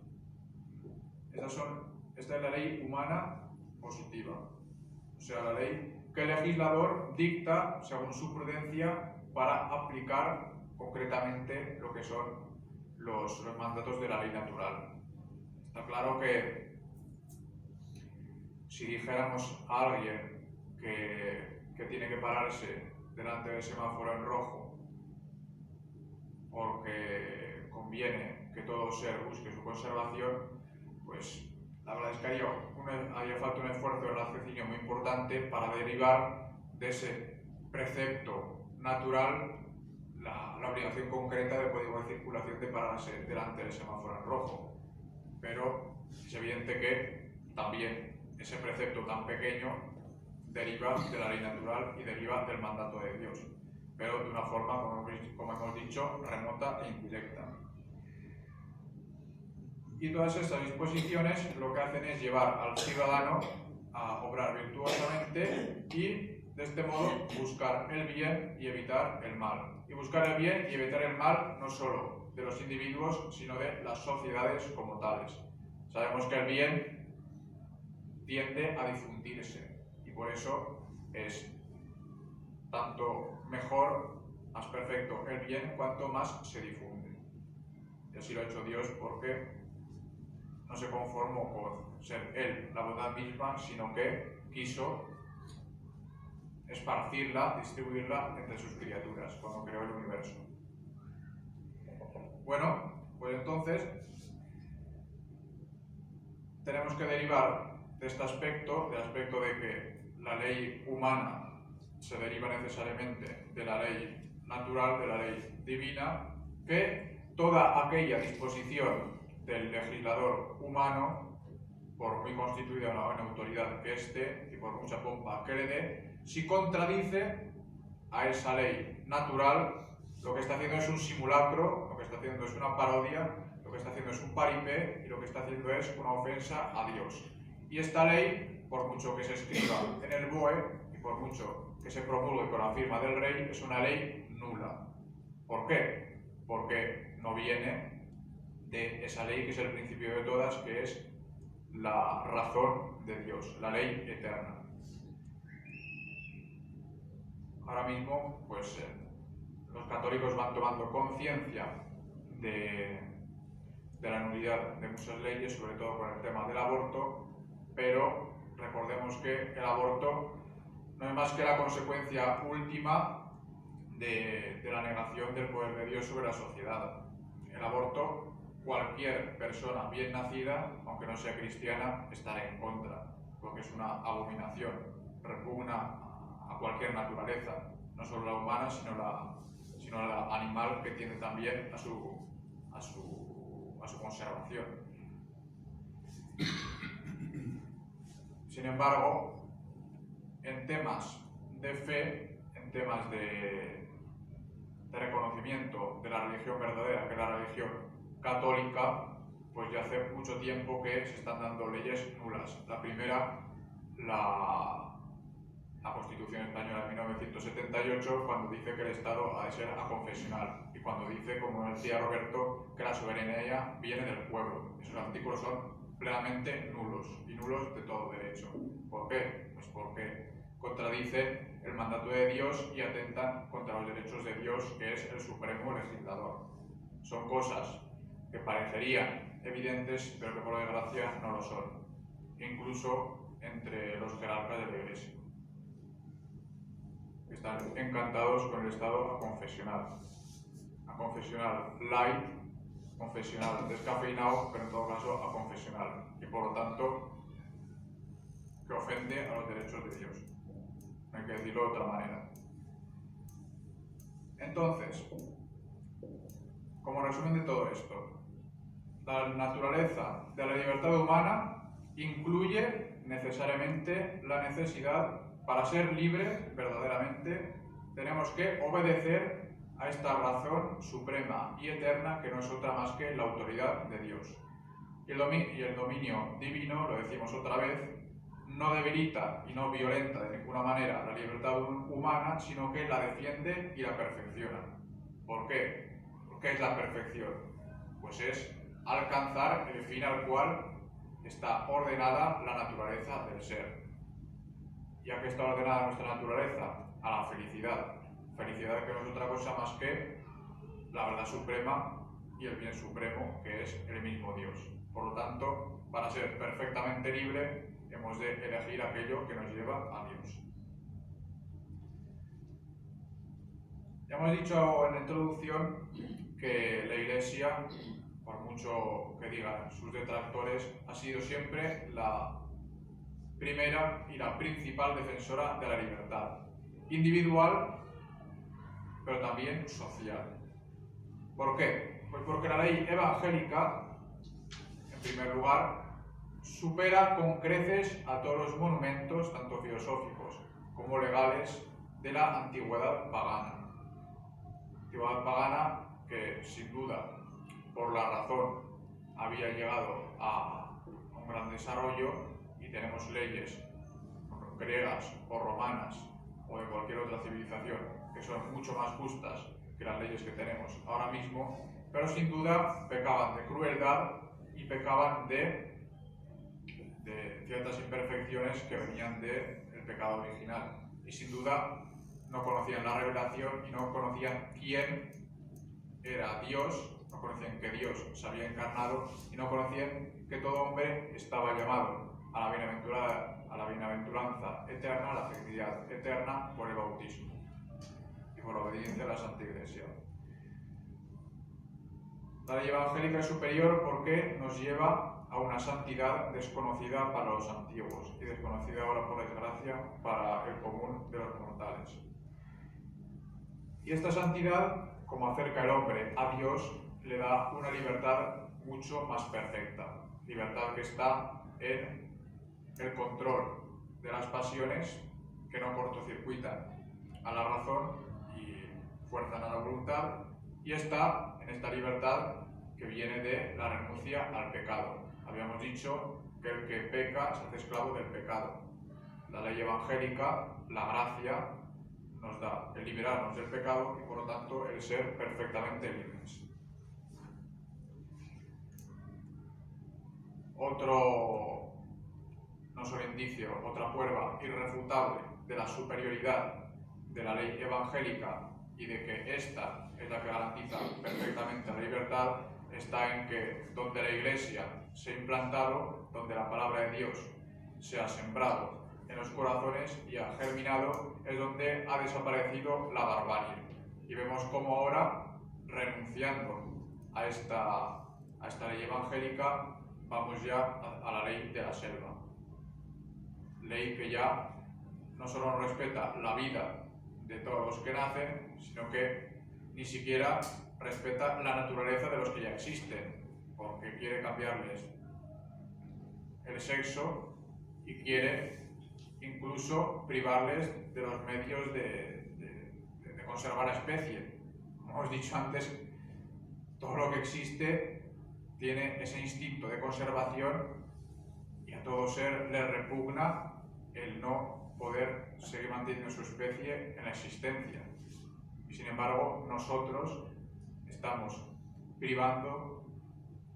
Esta es la ley humana positiva, o sea, la ley que el legislador dicta según su prudencia para aplicar concretamente lo que son los mandatos de la ley natural. Está claro que si dijéramos a alguien que tiene que pararse delante del semáforo en rojo porque conviene que todo ser busque su conservación, pues la verdad es que haría falta un esfuerzo de raciocinio muy importante para derivar de ese precepto natural la obligación concreta de código de circulación de pararse delante del semáforo en rojo. Pero es evidente que también ese precepto tan pequeño deriva de la ley natural y deriva del mandato de Dios, pero de una forma, como hemos dicho, remota e indirecta. Y todas estas disposiciones lo que hacen es llevar al ciudadano a obrar virtuosamente y, de este modo, buscar el bien y evitar el mal. Y buscar el bien y evitar el mal no solo de los individuos, sino de las sociedades como tales. Sabemos que el bien tiende a difundirse y por eso es tanto mejor, más perfecto el bien cuanto más se difunde. Y así lo ha hecho Dios porque no se conformó con ser Él la bondad misma, sino que quiso esparcirla, distribuirla entre sus criaturas cuando creó el universo. Bueno, pues entonces tenemos que derivar de este aspecto, del aspecto de que la ley humana se deriva necesariamente de la ley natural, de la ley divina, que toda aquella disposición del legislador humano, por muy constituida una autoridad que esté y por mucha pompa que le dé, si contradice a esa ley natural, lo que está haciendo es un simulacro, lo que está haciendo es una parodia, lo que está haciendo es un paripé y lo que está haciendo es una ofensa a Dios. Y esta ley, por mucho que se escriba en el BOE y por mucho que se promulgue con la firma del rey, es una ley nula. ¿Por qué? Porque no viene de esa ley que es el principio de todas, que es la razón de Dios, la ley eterna. Ahora mismo, pues los católicos van tomando conciencia de la nulidad de muchas leyes, sobre todo con el tema del aborto, pero recordemos que el aborto no es más que la consecuencia última de la negación del poder de Dios sobre la sociedad. El aborto, cualquier persona bien nacida, aunque no sea cristiana, estará en contra, porque es una abominación, repugna a cualquier naturaleza, no solo la humana, sino la animal, que tiende también a su conservación. Sin embargo, en temas de fe, en temas de reconocimiento de la religión verdadera, que es la religión católica, pues ya hace mucho tiempo que se están dando leyes nulas. La primera, la Constitución Española de 1978, cuando dice que el Estado ha de ser aconfesional y cuando dice, como decía Roberto, que la soberanía viene del pueblo. Esos artículos son plenamente nulos y nulos de todo derecho. ¿Por qué? Pues porque contradicen el mandato de Dios y atentan contra los derechos de Dios, que es el supremo legislador. Son cosas que parecerían evidentes, pero que por desgracia no lo son, incluso entre los jerarcas de la Iglesia. Están encantados con el Estado aconfesional light, confesional descafeinado, pero en todo caso aconfesional, y por lo tanto que ofende a los derechos de Dios. No hay que decirlo de otra manera. Entonces, como resumen de todo esto, la naturaleza de la libertad humana incluye necesariamente la necesidad. Para ser libres verdaderamente tenemos que obedecer a esta razón suprema y eterna que no es otra más que la autoridad de Dios. Y el dominio divino, lo decimos otra vez, no debilita y no violenta de ninguna manera la libertad humana, sino que la defiende y la perfecciona. ¿Por qué? ¿Qué es la perfección? Pues es alcanzar el fin al cual está ordenada la naturaleza del ser. ¿Ya que está ordenada nuestra naturaleza? A la felicidad. Felicidad que no es otra cosa más que la verdad suprema y el bien supremo, que es el mismo Dios. Por lo tanto, para ser perfectamente libre, hemos de elegir aquello que nos lleva a Dios. Ya hemos dicho en la introducción que la Iglesia, por mucho que digan sus detractores, ha sido siempre la primera y la principal defensora de la libertad individual, pero también social. ¿Por qué? Pues porque la ley evangélica, en primer lugar, supera con creces a todos los monumentos, tanto filosóficos como legales, de la antigüedad pagana. Antigüedad pagana que, sin duda, por la razón, había llegado a un gran desarrollo, y tenemos leyes griegas o romanas o de cualquier otra civilización que son mucho más justas que las leyes que tenemos ahora mismo, pero sin duda pecaban de crueldad y pecaban de ciertas imperfecciones que venían del pecado original, y sin duda no conocían la revelación y no conocían quién era Dios, no conocían que Dios se había encarnado y no conocían que todo hombre estaba llamado a la bienaventuranza eterna, a la felicidad eterna por el bautismo y por la obediencia a la Santa Iglesia. La ley evangélica es superior porque nos lleva a una santidad desconocida para los antiguos y desconocida ahora, por desgracia, para el común de los mortales. Y esta santidad, como acerca el hombre a Dios, le da una libertad mucho más perfecta, libertad que está en el control de las pasiones que no cortocircuitan a la razón y fuerzan a la voluntad, y está en esta libertad que viene de la renuncia al pecado. Habíamos dicho que el que peca se hace esclavo del pecado. La ley evangélica, la gracia, nos da el liberarnos del pecado y por lo tanto el ser perfectamente libres. Otro, no solo indicio, otra prueba irrefutable de la superioridad de la ley evangélica y de que esta es la que garantiza perfectamente la libertad, está en que donde la Iglesia se ha implantado, donde la palabra de Dios se ha sembrado en los corazones y ha germinado, es donde ha desaparecido la barbarie. Y vemos cómo ahora, renunciando a esta ley evangélica, vamos ya a la ley de la selva. Ley que ya no solo no respeta la vida de todos los que nacen, sino que ni siquiera respeta la naturaleza de los que ya existen, porque quiere cambiarles el sexo y quiere incluso privarles de los medios de conservar la especie. Como hemos dicho antes, todo lo que existe tiene ese instinto de conservación y a todo ser le repugna el no poder seguir manteniendo su especie en la existencia. Y sin embargo, nosotros estamos privando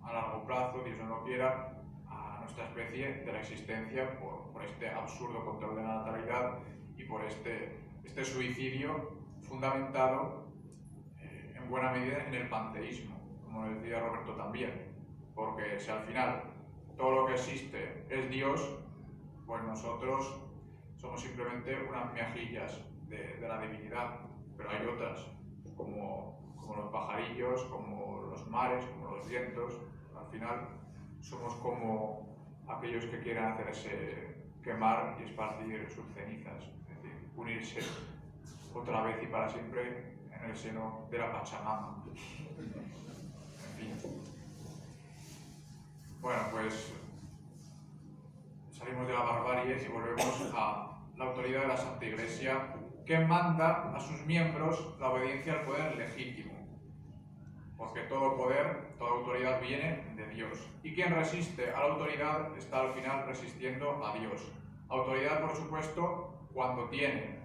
a largo plazo, Dios no lo quiera, a nuestra especie de la existencia por este absurdo control de la natalidad y por este suicidio fundamentado en buena medida en el panteísmo, como decía Roberto también, porque si al final todo lo que existe es Dios, pues nosotros somos simplemente unas miajillas de la divinidad, pero hay otras, como los pajarillos, como los mares, como los vientos. Al final somos como aquellos que quieren hacerse quemar y esparcir sus cenizas, es decir, unirse otra vez y para siempre en el seno de la Pachamama. En fin. Bueno, pues salimos de la barbarie y volvemos a la autoridad de la Santa Iglesia, que manda a sus miembros la obediencia al poder legítimo, porque todo poder, toda autoridad viene de Dios. Y quien resiste a la autoridad está al final resistiendo a Dios. Autoridad, por supuesto, cuando tiene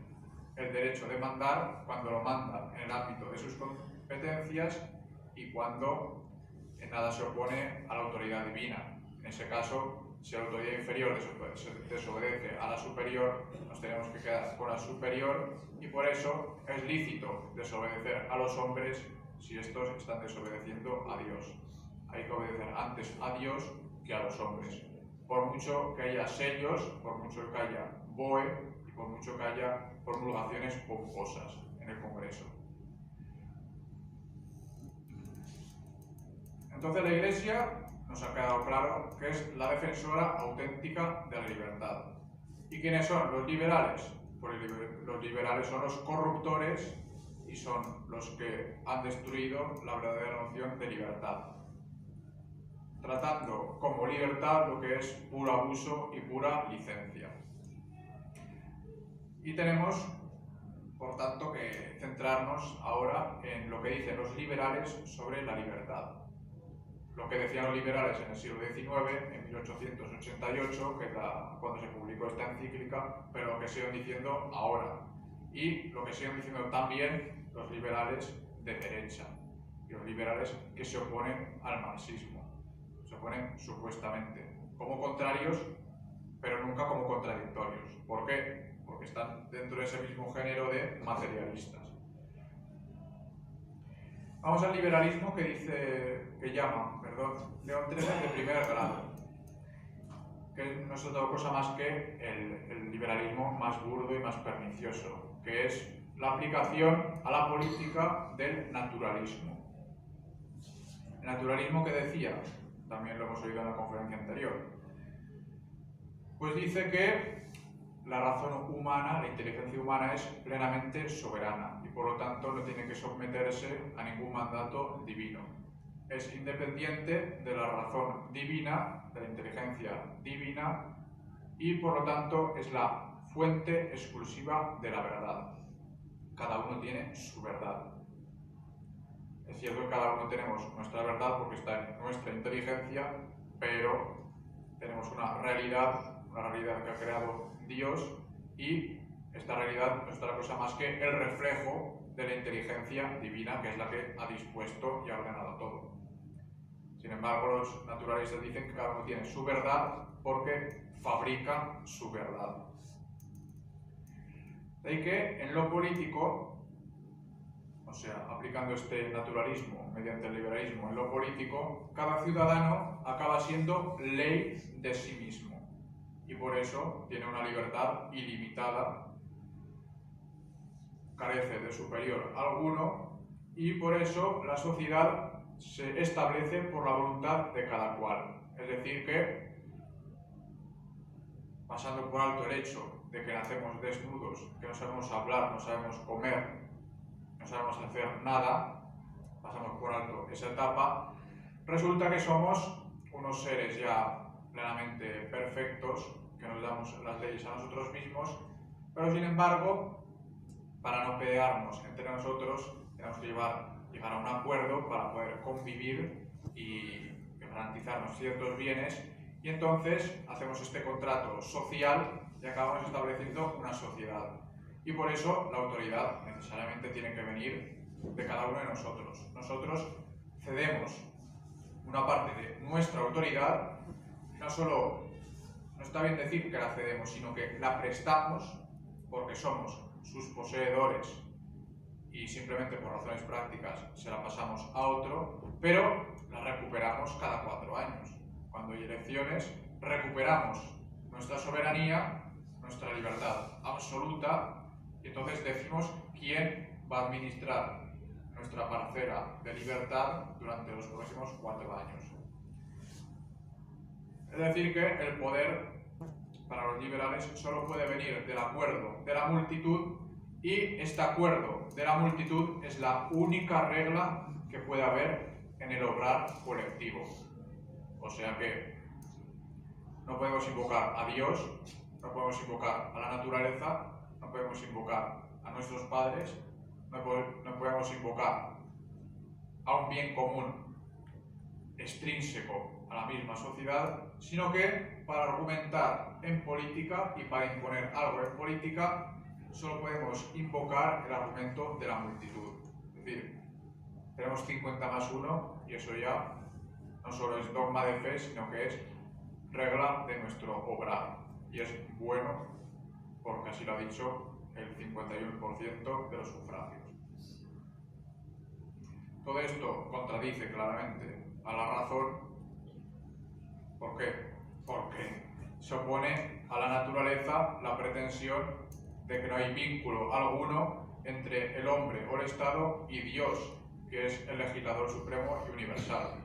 el derecho de mandar, cuando lo manda en el ámbito de sus competencias y cuando en nada se opone a la autoridad divina. En ese caso, si la autoridad inferior desobedece a la superior, nos tenemos que quedar con la superior y por eso es lícito desobedecer a los hombres si estos están desobedeciendo a Dios. Hay que obedecer antes a Dios que a los hombres. Por mucho que haya sellos, por mucho que haya BOE y por mucho que haya promulgaciones pomposas en el Congreso. Entonces la Iglesia nos ha quedado claro que es la defensora auténtica de la libertad. ¿Y quiénes son los liberales? Pues los liberales son los corruptores y son los que han destruido la verdadera noción de libertad, tratando como libertad lo que es puro abuso y pura licencia. Y tenemos, por tanto, que centrarnos ahora en lo que dicen los liberales sobre la libertad. Lo que decían los liberales en el siglo XIX, en 1888, que es cuando se publicó esta encíclica, pero lo que siguen diciendo ahora. Y lo que siguen diciendo también los liberales de derecha, y los liberales que se oponen al marxismo. Se oponen supuestamente como contrarios, pero nunca como contradictorios. ¿Por qué? Porque están dentro de ese mismo género de materialistas. Vamos al liberalismo que llama León XIII de primer grado, que no es otra cosa más que el liberalismo más burdo y más pernicioso, que es la aplicación a la política del naturalismo. El naturalismo que decía, también lo hemos oído en la conferencia anterior, pues dice que la razón humana, la inteligencia humana es plenamente soberana y por lo tanto no tiene que someterse a ningún mandato divino. Es independiente de la razón divina, de la inteligencia divina y por lo tanto es la fuente exclusiva de la verdad. Cada uno tiene su verdad. Es cierto que cada uno tenemos nuestra verdad porque está en nuestra inteligencia, pero tenemos una realidad que ha creado Dios y esta realidad no es otra cosa más que el reflejo de la inteligencia divina, que es la que ha dispuesto y ha ordenado todo. Sin embargo, los naturalistas dicen que cada uno tiene su verdad porque fabrica su verdad. De ahí que en lo político, o sea, aplicando este naturalismo mediante el liberalismo en lo político, cada ciudadano acaba siendo ley de sí mismo. Y por eso tiene una libertad ilimitada, carece de superior alguno, y por eso la sociedad se establece por la voluntad de cada cual. Es decir que, pasando por alto el hecho de que nacemos desnudos, que no sabemos hablar, no sabemos comer, no sabemos hacer nada, pasamos por alto esa etapa, resulta que somos unos seres ya plenamente perfectos, que nos damos las leyes a nosotros mismos, pero sin embargo, para no pelearnos entre nosotros, tenemos que llegar a un acuerdo para poder convivir y que garantizarnos ciertos bienes y entonces hacemos este contrato social y acabamos estableciendo una sociedad. Y por eso la autoridad necesariamente tiene que venir de cada uno de nosotros. Nosotros cedemos una parte de nuestra autoridad, y no solo, no está bien decir que la cedemos, sino que la prestamos porque somos sus poseedores y simplemente por razones prácticas se la pasamos a otro, pero la recuperamos cada 4 años. Cuando hay elecciones, recuperamos nuestra soberanía, nuestra libertad absoluta, y entonces decimos quién va a administrar nuestra parcela de libertad durante los próximos 4 años. Es decir, que el poder para los liberales solo puede venir del acuerdo de la multitud, y este acuerdo de la multitud es la única regla que puede haber en el obrar colectivo. O sea que no podemos invocar a Dios, no podemos invocar a la naturaleza, no podemos invocar a nuestros padres, no podemos invocar a un bien común extrínseco a la misma sociedad, sino que para argumentar en política y para imponer algo en política solo podemos invocar el argumento de la multitud. Es decir, tenemos 50 más 1 y eso ya no solo es dogma de fe, sino que es regla de nuestro obrar. Y es bueno porque así lo ha dicho el 51% de los sufragios. Todo esto contradice claramente a la razón. ¿Por qué? Porque se opone a la naturaleza la pretensión de que no hay vínculo alguno entre el hombre o el Estado y Dios, que es el legislador supremo y universal.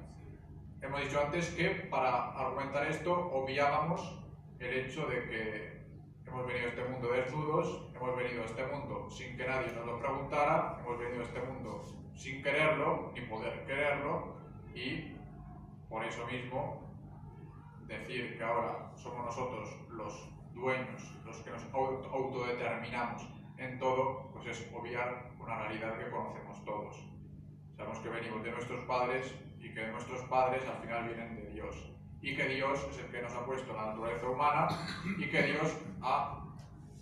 Hemos dicho antes que para argumentar esto obviábamos el hecho de que hemos venido a este mundo desnudos, hemos venido a este mundo sin que nadie nos lo preguntara, hemos venido a este mundo sin quererlo ni poder quererlo, y por eso mismo decir que ahora somos nosotros los dueños, los que nos autodeterminamos en todo, pues es obviar una realidad que conocemos todos. Sabemos que venimos de nuestros padres y que nuestros padres al final vienen de Dios, y que Dios es el que nos ha puesto la naturaleza humana y que Dios ha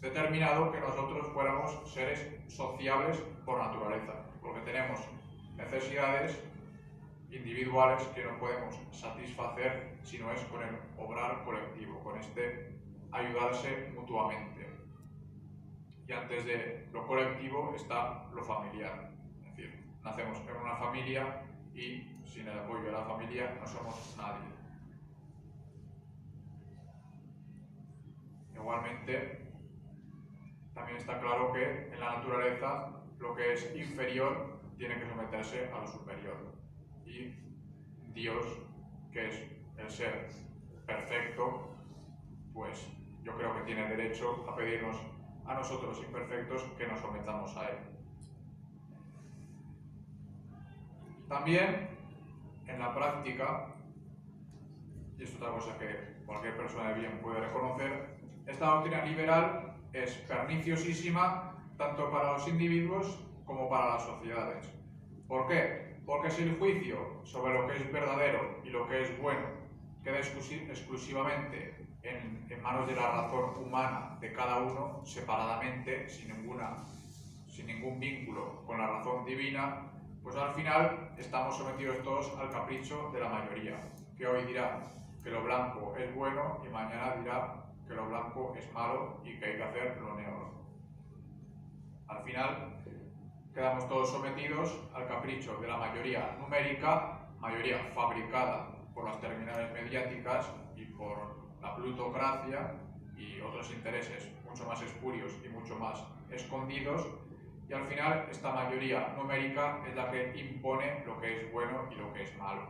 determinado que nosotros fuéramos seres sociables por naturaleza, porque tenemos necesidades individuales que no podemos satisfacer si no es con el obrar colectivo, con este ayudarse mutuamente. Y antes de lo colectivo está lo familiar, es decir, nacemos en una familia y sin el apoyo de la familia no somos nadie. Igualmente, también está claro que en la naturaleza lo que es inferior tiene que someterse a lo superior. Y Dios, que es el ser perfecto, pues yo creo que tiene derecho a pedirnos a nosotros imperfectos que nos sometamos a Él. También, en la práctica, y es otra cosa que cualquier persona de bien puede reconocer, esta doctrina liberal es perniciosísima tanto para los individuos como para las sociedades. ¿Por qué? Porque si el juicio sobre lo que es verdadero y lo que es bueno queda exclusivamente en manos de la razón humana de cada uno, separadamente, sin ningún vínculo con la razón divina, pues al final estamos sometidos todos al capricho de la mayoría, que hoy dirá que lo blanco es bueno y mañana dirá que lo blanco es malo y que hay que hacer lo negro. Al final quedamos todos sometidos al capricho de la mayoría numérica, mayoría fabricada por las terminales mediáticas y por la plutocracia y otros intereses mucho más espurios y mucho más escondidos, y al final esta mayoría numérica es la que impone lo que es bueno y lo que es malo,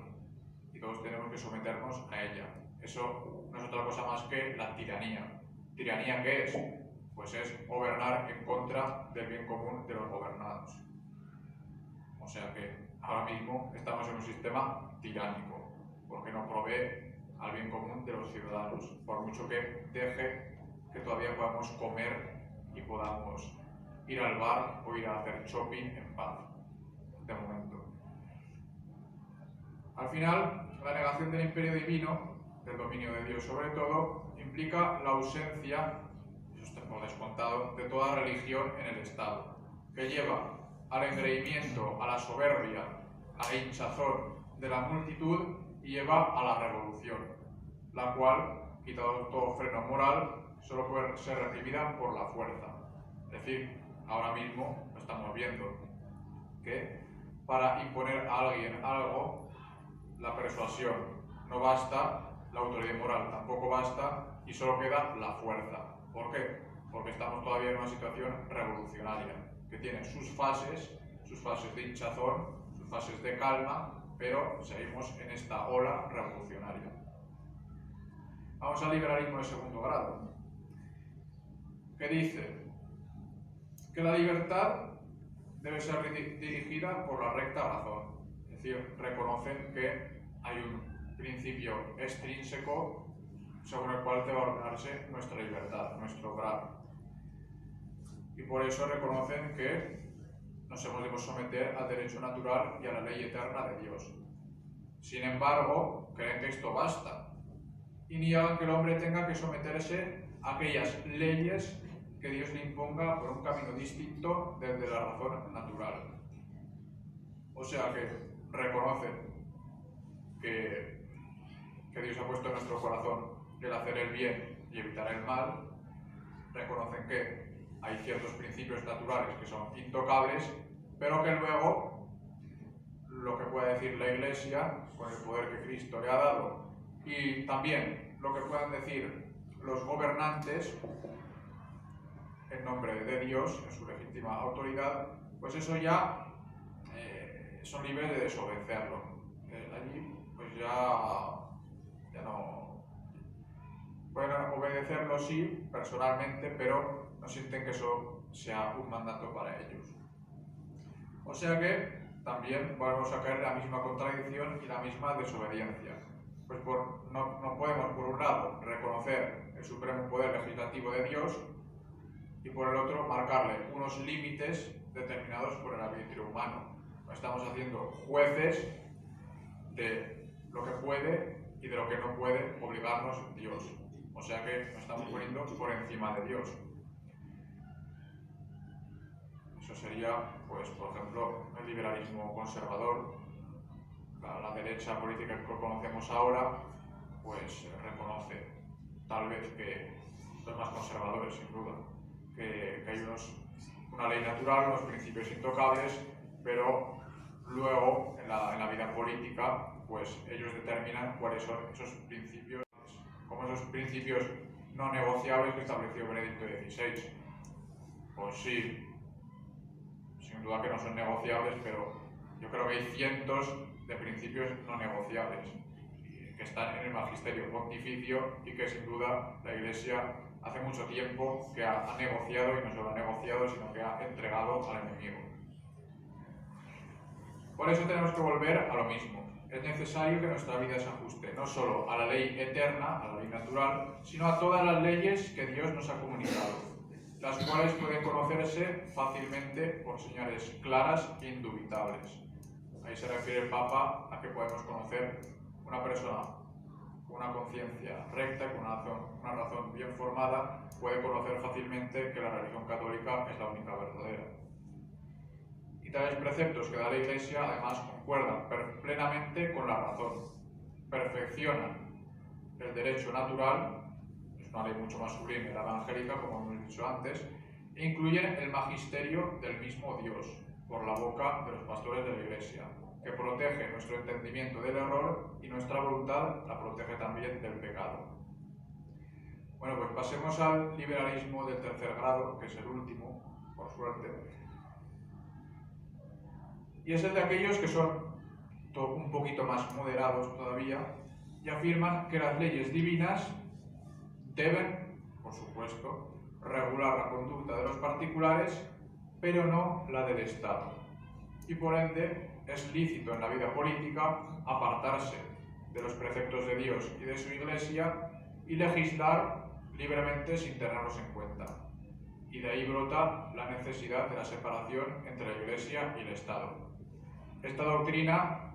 y todos tenemos que someternos a ella. Eso no es otra cosa más que la tiranía. ¿Tiranía qué es? Pues es gobernar en contra del bien común de los gobernados. O sea que ahora mismo estamos en un sistema tiránico, porque no provee al bien común de los ciudadanos, por mucho que deje que todavía podamos comer y podamos ir al bar o ir a hacer shopping en paz, de momento. Al final, La negación del imperio divino, del dominio de Dios sobre todo, implica la ausencia, eso está por descontado, de toda religión en el Estado, que lleva al engreimiento, a la soberbia, a la hinchazón de la multitud y lleva a la revolución, la cual, quitado todo freno moral, solo puede ser recibida por la fuerza. Es decir, ahora mismo lo estamos viendo, que para imponer a alguien algo, la persuasión no basta, la autoridad moral tampoco basta y solo queda la fuerza. ¿Por qué? Porque estamos todavía en una situación revolucionaria, que tiene sus fases de hinchazón, sus fases de calma, pero seguimos en esta ola revolucionaria. Vamos al liberalismo de segundo grado, que dice que la libertad debe ser dirigida por la recta razón. Es decir, reconocen que hay un principio extrínseco según el cual debe ordenarse nuestra libertad, nuestro grado. Y por eso reconocen que nos hemos de someter al derecho natural y a la ley eterna de Dios. Sin embargo, creen que esto basta y niegan que el hombre tenga que someterse a aquellas leyes que Dios le imponga por un camino distinto del de la razón natural. O sea que reconocen que Dios ha puesto en nuestro corazón el hacer el bien y evitar el mal, reconocen que hay ciertos principios naturales que son intocables, pero que luego lo que puede decir la Iglesia, con el poder que Cristo le ha dado, y también lo que puedan decir los gobernantes, en nombre de Dios, en su legítima autoridad, pues eso ya son libres de desobedecerlo. Allí pues ya no pueden obedecerlo sí, personalmente, pero no sienten que eso sea un mandato para ellos. O sea que también volvemos a caer en la misma contradicción y la misma desobediencia. Pues no podemos, por un lado, reconocer el supremo poder legislativo de Dios y por el otro, marcarle unos límites determinados por el arbitrio humano. Estamos haciendo jueces de lo que puede y de lo que no puede obligarnos Dios. O sea que nos estamos poniendo por encima de Dios. Eso sería, pues, por ejemplo, el liberalismo conservador. La derecha política que conocemos ahora, pues reconoce, tal vez que los más conservadores, sin duda, que hay una ley natural, unos principios intocables, pero luego en la vida política, pues ellos determinan cuáles son esos principios, como esos principios no negociables que estableció Benedicto XVI. Pues sí, sin duda que no son negociables, pero yo creo que hay cientos de principios no negociables que están en el magisterio pontificio y que sin duda la Iglesia hace mucho tiempo que ha negociado, y no solo ha negociado, sino que ha entregado al enemigo. Por eso tenemos que volver a lo mismo. Es necesario que nuestra vida se ajuste no solo a la ley eterna, a la ley natural, sino a todas las leyes que Dios nos ha comunicado, las cuales pueden conocerse fácilmente por señales claras e indubitables. Ahí se refiere el Papa a que podemos conocer una persona con una conciencia recta y con una razón bien formada, puede conocer fácilmente que la religión católica es la única verdadera. Y tales preceptos que da la Iglesia además concuerdan plenamente con la razón, perfeccionan el derecho natural, es una ley mucho más sublime, la evangélica, como hemos dicho antes, e incluyen el magisterio del mismo Dios, por la boca de los pastores de la Iglesia, que protege nuestro entendimiento del error y nuestra voluntad la protege también del pecado. Bueno, pues pasemos al liberalismo del tercer grado, que es el último, por suerte. Y es el de aquellos que son un poquito más moderados todavía y afirman que las leyes divinas deben, por supuesto, regular la conducta de los particulares, pero no la del Estado. Y por ende, es lícito en la vida política apartarse de los preceptos de Dios y de su Iglesia y legislar libremente sin tenerlos en cuenta. Y de ahí brota la necesidad de la separación entre la Iglesia y el Estado. Esta doctrina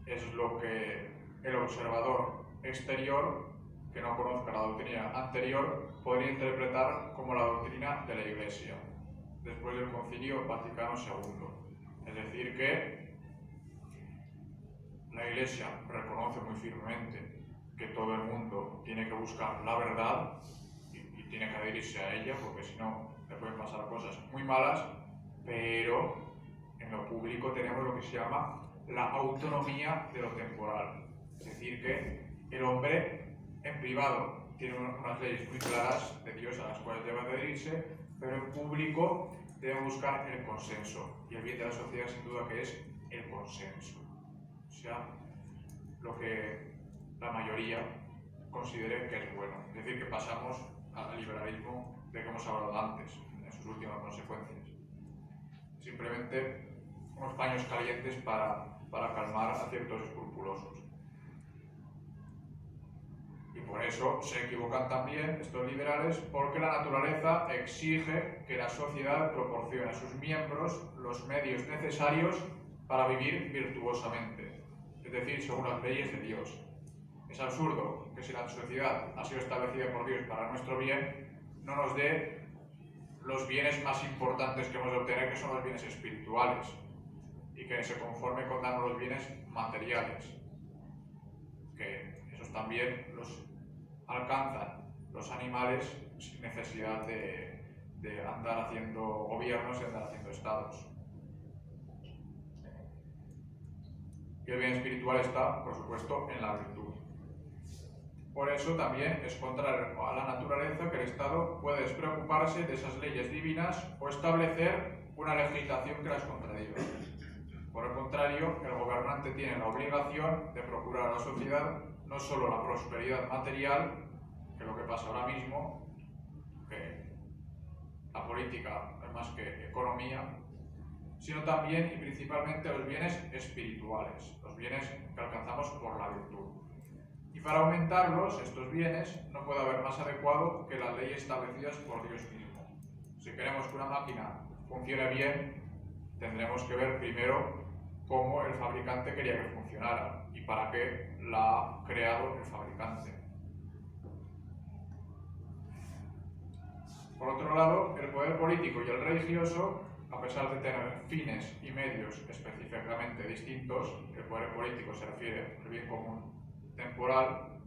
es lo que el observador exterior, que no conozca la doctrina anterior, podría interpretar como la doctrina de la Iglesia, después del Concilio Vaticano II. Es decir, que la Iglesia reconoce muy firmemente que todo el mundo tiene que buscar la verdad y tiene que adherirse a ella, porque si no le pueden pasar cosas muy malas, pero en lo público tenemos lo que se llama la autonomía de lo temporal. Es decir, que el hombre en privado tiene unas leyes muy claras de Dios a las cuales debe adherirse, pero en público debe buscar el consenso. Y el bien de la sociedad sin duda que es el consenso. O sea, lo que la mayoría considere que es bueno. Es decir, que pasamos al liberalismo de que hemos hablado antes, en sus últimas consecuencias. Simplemente unos paños calientes para calmar a ciertos escrupulosos. Y por eso se equivocan también estos liberales, porque la naturaleza exige que la sociedad proporcione a sus miembros los medios necesarios para vivir virtuosamente, es decir, según las leyes de Dios. Es absurdo que si la sociedad ha sido establecida por Dios para nuestro bien, no nos dé los bienes más importantes que hemos de obtener, que son los bienes espirituales, y que se conforme con darnos los bienes materiales, que esos también los alcanzan los animales sin necesidad de andar haciendo gobiernos y andar haciendo estados. Y el bien espiritual está, por supuesto, en la virtud. Por eso también es contrario a la naturaleza que el Estado puede despreocuparse de esas leyes divinas o establecer una legislación que las contradiga. Por el contrario, el gobernante tiene la obligación de procurar a la sociedad no solo la prosperidad material, que es lo que pasa ahora mismo, que la política es más que economía, sino también y principalmente los bienes espirituales, los bienes que alcanzamos por la virtud. Y para aumentarlos, estos bienes, no puede haber más adecuado que las leyes establecidas por Dios mismo. Si queremos que una máquina funcione bien, tendremos que ver primero cómo el fabricante quería que funcionara y para qué la ha creado el fabricante. Por otro lado, el poder político y el religioso, a pesar de tener fines y medios específicamente distintos, el poder político se refiere al bien común temporal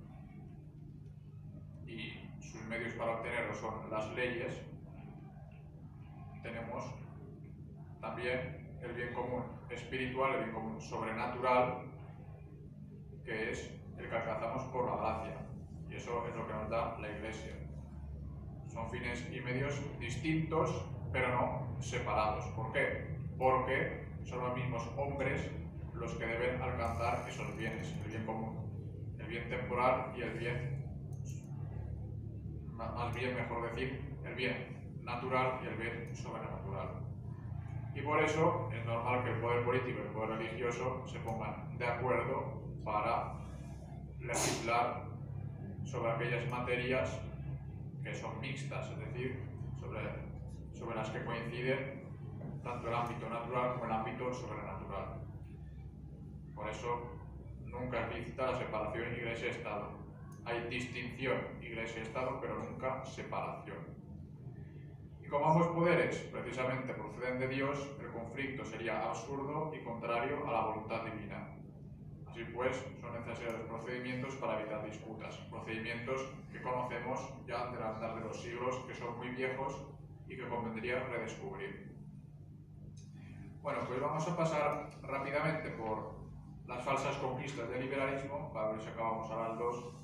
y sus medios para obtenerlo son las leyes, tenemos también el bien común espiritual, el bien común sobrenatural, que es el que alcanzamos por la gracia, y eso es lo que nos da la Iglesia. Son fines y medios distintos, pero no separados. ¿Por qué? Porque son los mismos hombres los que deben alcanzar esos bienes, el bien común, el bien temporal y el bien, más bien, mejor decir, el bien natural y el bien sobrenatural. Y por eso es normal que el poder político y el poder religioso se pongan de acuerdo para legislar sobre aquellas materias que son mixtas, es decir, sobre las que coinciden tanto el ámbito natural como el ámbito sobrenatural. Por eso nunca es lícita la separación Iglesia-Estado. Hay distinción Iglesia-Estado, pero nunca separación. Y como ambos poderes precisamente proceden de Dios, el conflicto sería absurdo y contrario a la voluntad divina. Así pues, son necesarios procedimientos para evitar disputas, procedimientos que conocemos ya del andar de los siglos, que son muy viejos y que convendría redescubrir. Bueno, pues vamos a pasar rápidamente por las falsas conquistas del liberalismo, para ver si acabamos a las 2,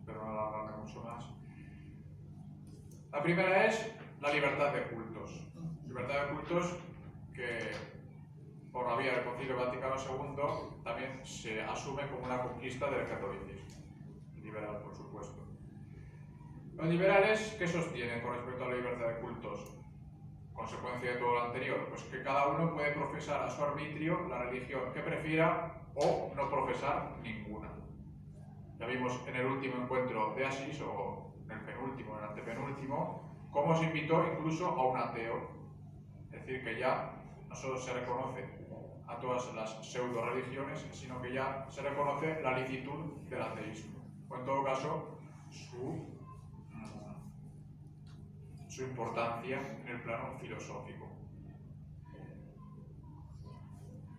pero no alargarme mucho más. La primera es la libertad de cultos. Libertad de cultos que, por la vía del Concilio Vaticano II, también se asume como una conquista del catolicismo. Liberal, por supuesto. Los liberales, ¿qué sostienen con respecto a la libertad de cultos? Consecuencia de todo lo anterior, pues que cada uno puede profesar a su arbitrio la religión que prefiera o no profesar ninguna. Ya vimos en el último encuentro de Asís, o en el penúltimo, en el antepenúltimo, cómo se invitó incluso a un ateo. Es decir, que ya no solo se reconoce a todas las pseudo-religiones, sino que ya se reconoce la licitud del ateísmo, o en todo caso su importancia en el plano filosófico.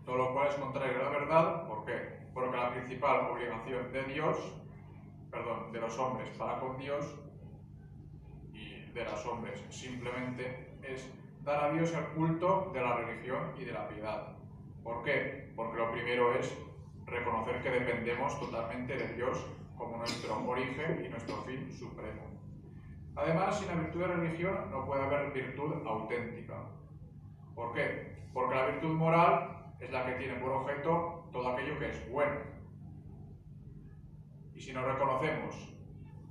Todo lo cual es contrario a la verdad. ¿Por qué? Porque la principal obligación de los hombres para con Dios y de los hombres simplemente es dar a Dios el culto de la religión y de la piedad. ¿Por qué? Porque lo primero es reconocer que dependemos totalmente de Dios como nuestro origen y nuestro fin supremo. Además, sin la virtud de religión no puede haber virtud auténtica. ¿Por qué? Porque la virtud moral es la que tiene por objeto todo aquello que es bueno. Y si no reconocemos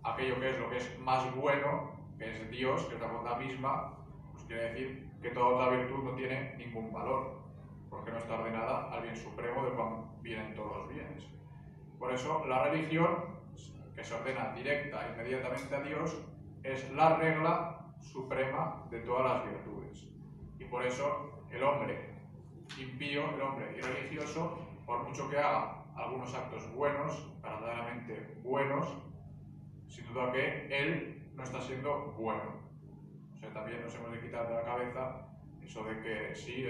aquello que es lo que es más bueno, que es Dios, que es la bondad misma, pues quiere decir que toda otra virtud no tiene ningún valor, porque no está ordenada al bien supremo de cuando vienen todos los bienes. Por eso la religión, que se ordena directa e inmediatamente a Dios, es la regla suprema de todas las virtudes. Y por eso el hombre impío, el hombre irreligioso, por mucho que haga algunos actos buenos, verdaderamente buenos, sin duda que él no está siendo bueno. O sea, también nos hemos de quitar de la cabeza eso de que sí,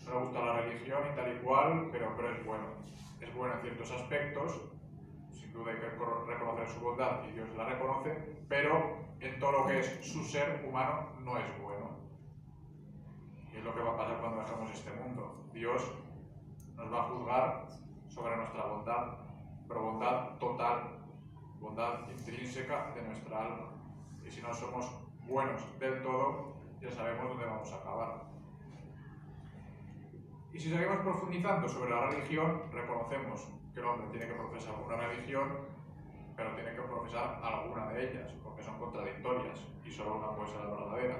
no le gusta la religión y tal y cual, pero es bueno. Es bueno en ciertos aspectos, sin duda hay que reconocer su bondad y Dios la reconoce, pero en todo lo que es su ser humano no es bueno. Y es lo que va a pasar cuando dejemos este mundo. Dios nos va a juzgar sobre nuestra bondad, pero bondad total, bondad intrínseca de nuestra alma. Y si no somos buenos del todo, ya sabemos dónde vamos a acabar. Y si seguimos profundizando sobre la religión, reconocemos que el hombre tiene que profesar una religión, pero tiene que profesar alguna de ellas, porque son contradictorias y solo una puede ser la verdadera.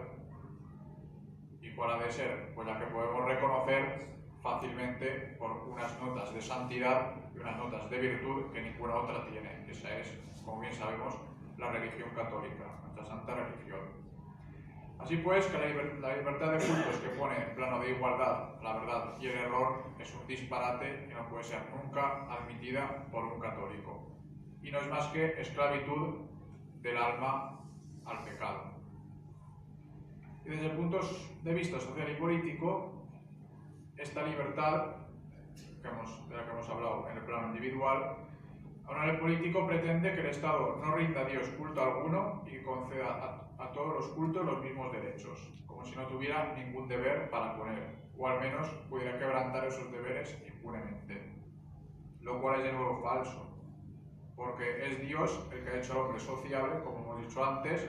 ¿Y cuál ha de ser? Pues la que podemos reconocer fácilmente por unas notas de santidad y unas notas de virtud que ninguna otra tiene. Esa es, como bien sabemos, la religión católica, nuestra santa religión. Así pues, que la libertad de cultos que pone en plano de igualdad la verdad y el error es un disparate que no puede ser nunca admitida por un católico. Y no es más que esclavitud del alma al pecado. Y desde el punto de vista social y político, esta libertad de la que hemos hablado en el plano individual, ahora el político pretende que el Estado no rinda a Dios culto alguno y conceda a todos los cultos los mismos derechos, como si no tuviera ningún deber para poner, o al menos pudiera quebrantar esos deberes impunemente. Lo cual es de nuevo falso, porque es Dios el que ha hecho al hombre sociable, como hemos dicho antes,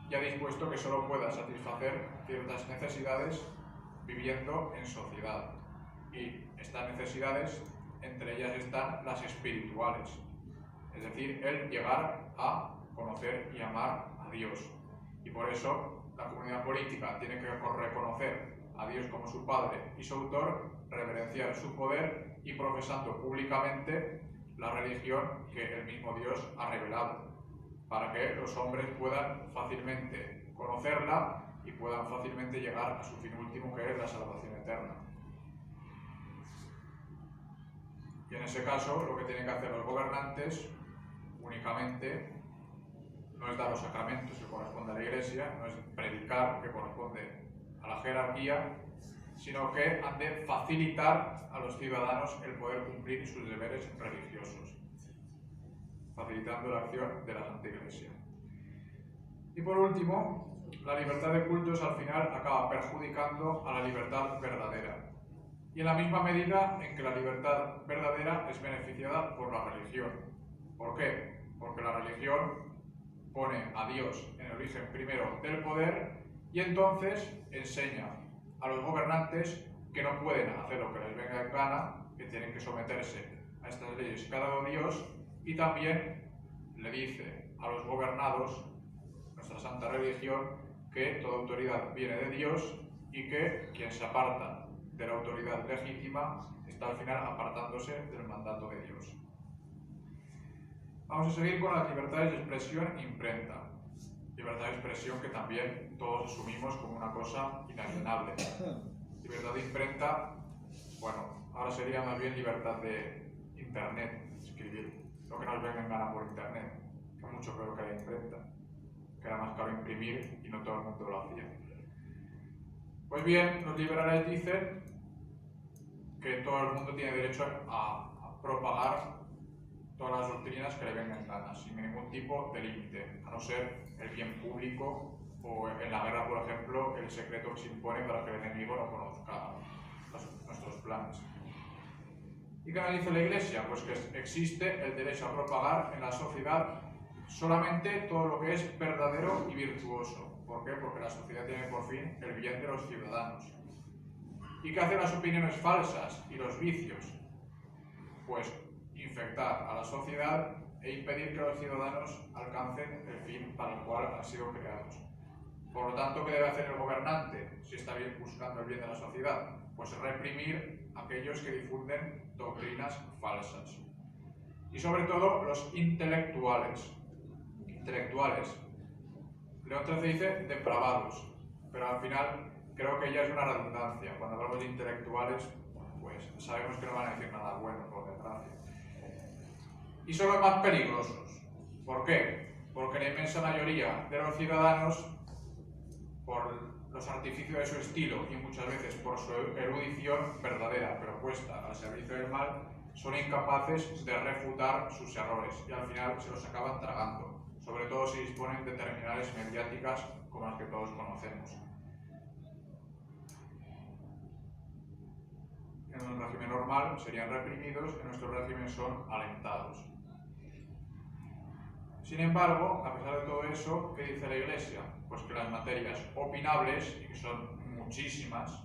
y ha dispuesto que solo pueda satisfacer ciertas necesidades viviendo en sociedad. Y estas necesidades, entre ellas están las espirituales, es decir, el llegar a conocer y amar a Dios. Y por eso la comunidad política tiene que reconocer a Dios como su Padre y su Autor, reverenciar su poder y profesando públicamente la religión que el mismo Dios ha revelado, para que los hombres puedan fácilmente conocerla y puedan fácilmente llegar a su fin último, que es la salvación eterna. Y en ese caso, lo que tienen que hacer los gobernantes únicamente no es dar los sacramentos que corresponde a la Iglesia, no es predicar que corresponde a la jerarquía, sino que han de facilitar a los ciudadanos el poder cumplir sus deberes religiosos, facilitando la acción de la Santa Iglesia. Y por último, la libertad de cultos al final acaba perjudicando a la libertad verdadera, y en la misma medida en que la libertad verdadera es beneficiada por la religión. ¿Por qué? Porque la religión pone a Dios en el origen primero del poder y entonces enseña a los gobernantes que no pueden hacer lo que les venga en gana, que tienen que someterse a estas leyes que ha dado Dios, y también le dice a los gobernados, nuestra santa religión, que toda autoridad viene de Dios y que quien se aparta de la autoridad legítima está al final apartándose del mandato de Dios. Vamos a seguir con las libertades de expresión e imprenta. Libertad de expresión que también todos asumimos como una cosa inalienable. Libertad de imprenta bueno, ahora sería más bien libertad de internet, escribir lo que nos venga en gana por internet, que es mucho peor que la imprenta, que era más caro imprimir y no todo el mundo lo hacía. Pues bien, los liberales dicen que todo el mundo tiene derecho a propagar todas las doctrinas que le vengan en gana, sin ningún tipo de límite, a no ser el bien público o en la guerra, por ejemplo, el secreto que se impone para que el enemigo no conozca nuestros planes. ¿Y qué nos dice la Iglesia? Pues que existe el derecho a propagar en la sociedad solamente todo lo que es verdadero y virtuoso. ¿Por qué? Porque la sociedad tiene por fin el bien de los ciudadanos. ¿Y qué hacen las opiniones falsas y los vicios? Pues infectar a la sociedad e impedir que los ciudadanos alcancen el fin para el cual han sido creados. Por lo tanto, ¿qué debe hacer el gobernante si está bien buscando el bien de la sociedad? Pues reprimir a aquellos que difunden doctrinas falsas. Y sobre todo los intelectuales. León XIII dice depravados, pero al final creo que ya es una redundancia. Cuando hablamos de intelectuales, pues sabemos que no van a decir nada bueno, por desgracia. Y son los más peligrosos. ¿Por qué? Porque la inmensa mayoría de los ciudadanos, por los artificios de su estilo y muchas veces por su erudición verdadera, pero puesta al servicio del mal, son incapaces de refutar sus errores y al final se los acaban tragando, sobre todo si disponen de terminales mediáticas como las que todos conocemos. En un régimen normal serían reprimidos, en nuestro régimen son alentados. Sin embargo, a pesar de todo eso, ¿qué dice la Iglesia? Pues que las materias opinables, y que son muchísimas,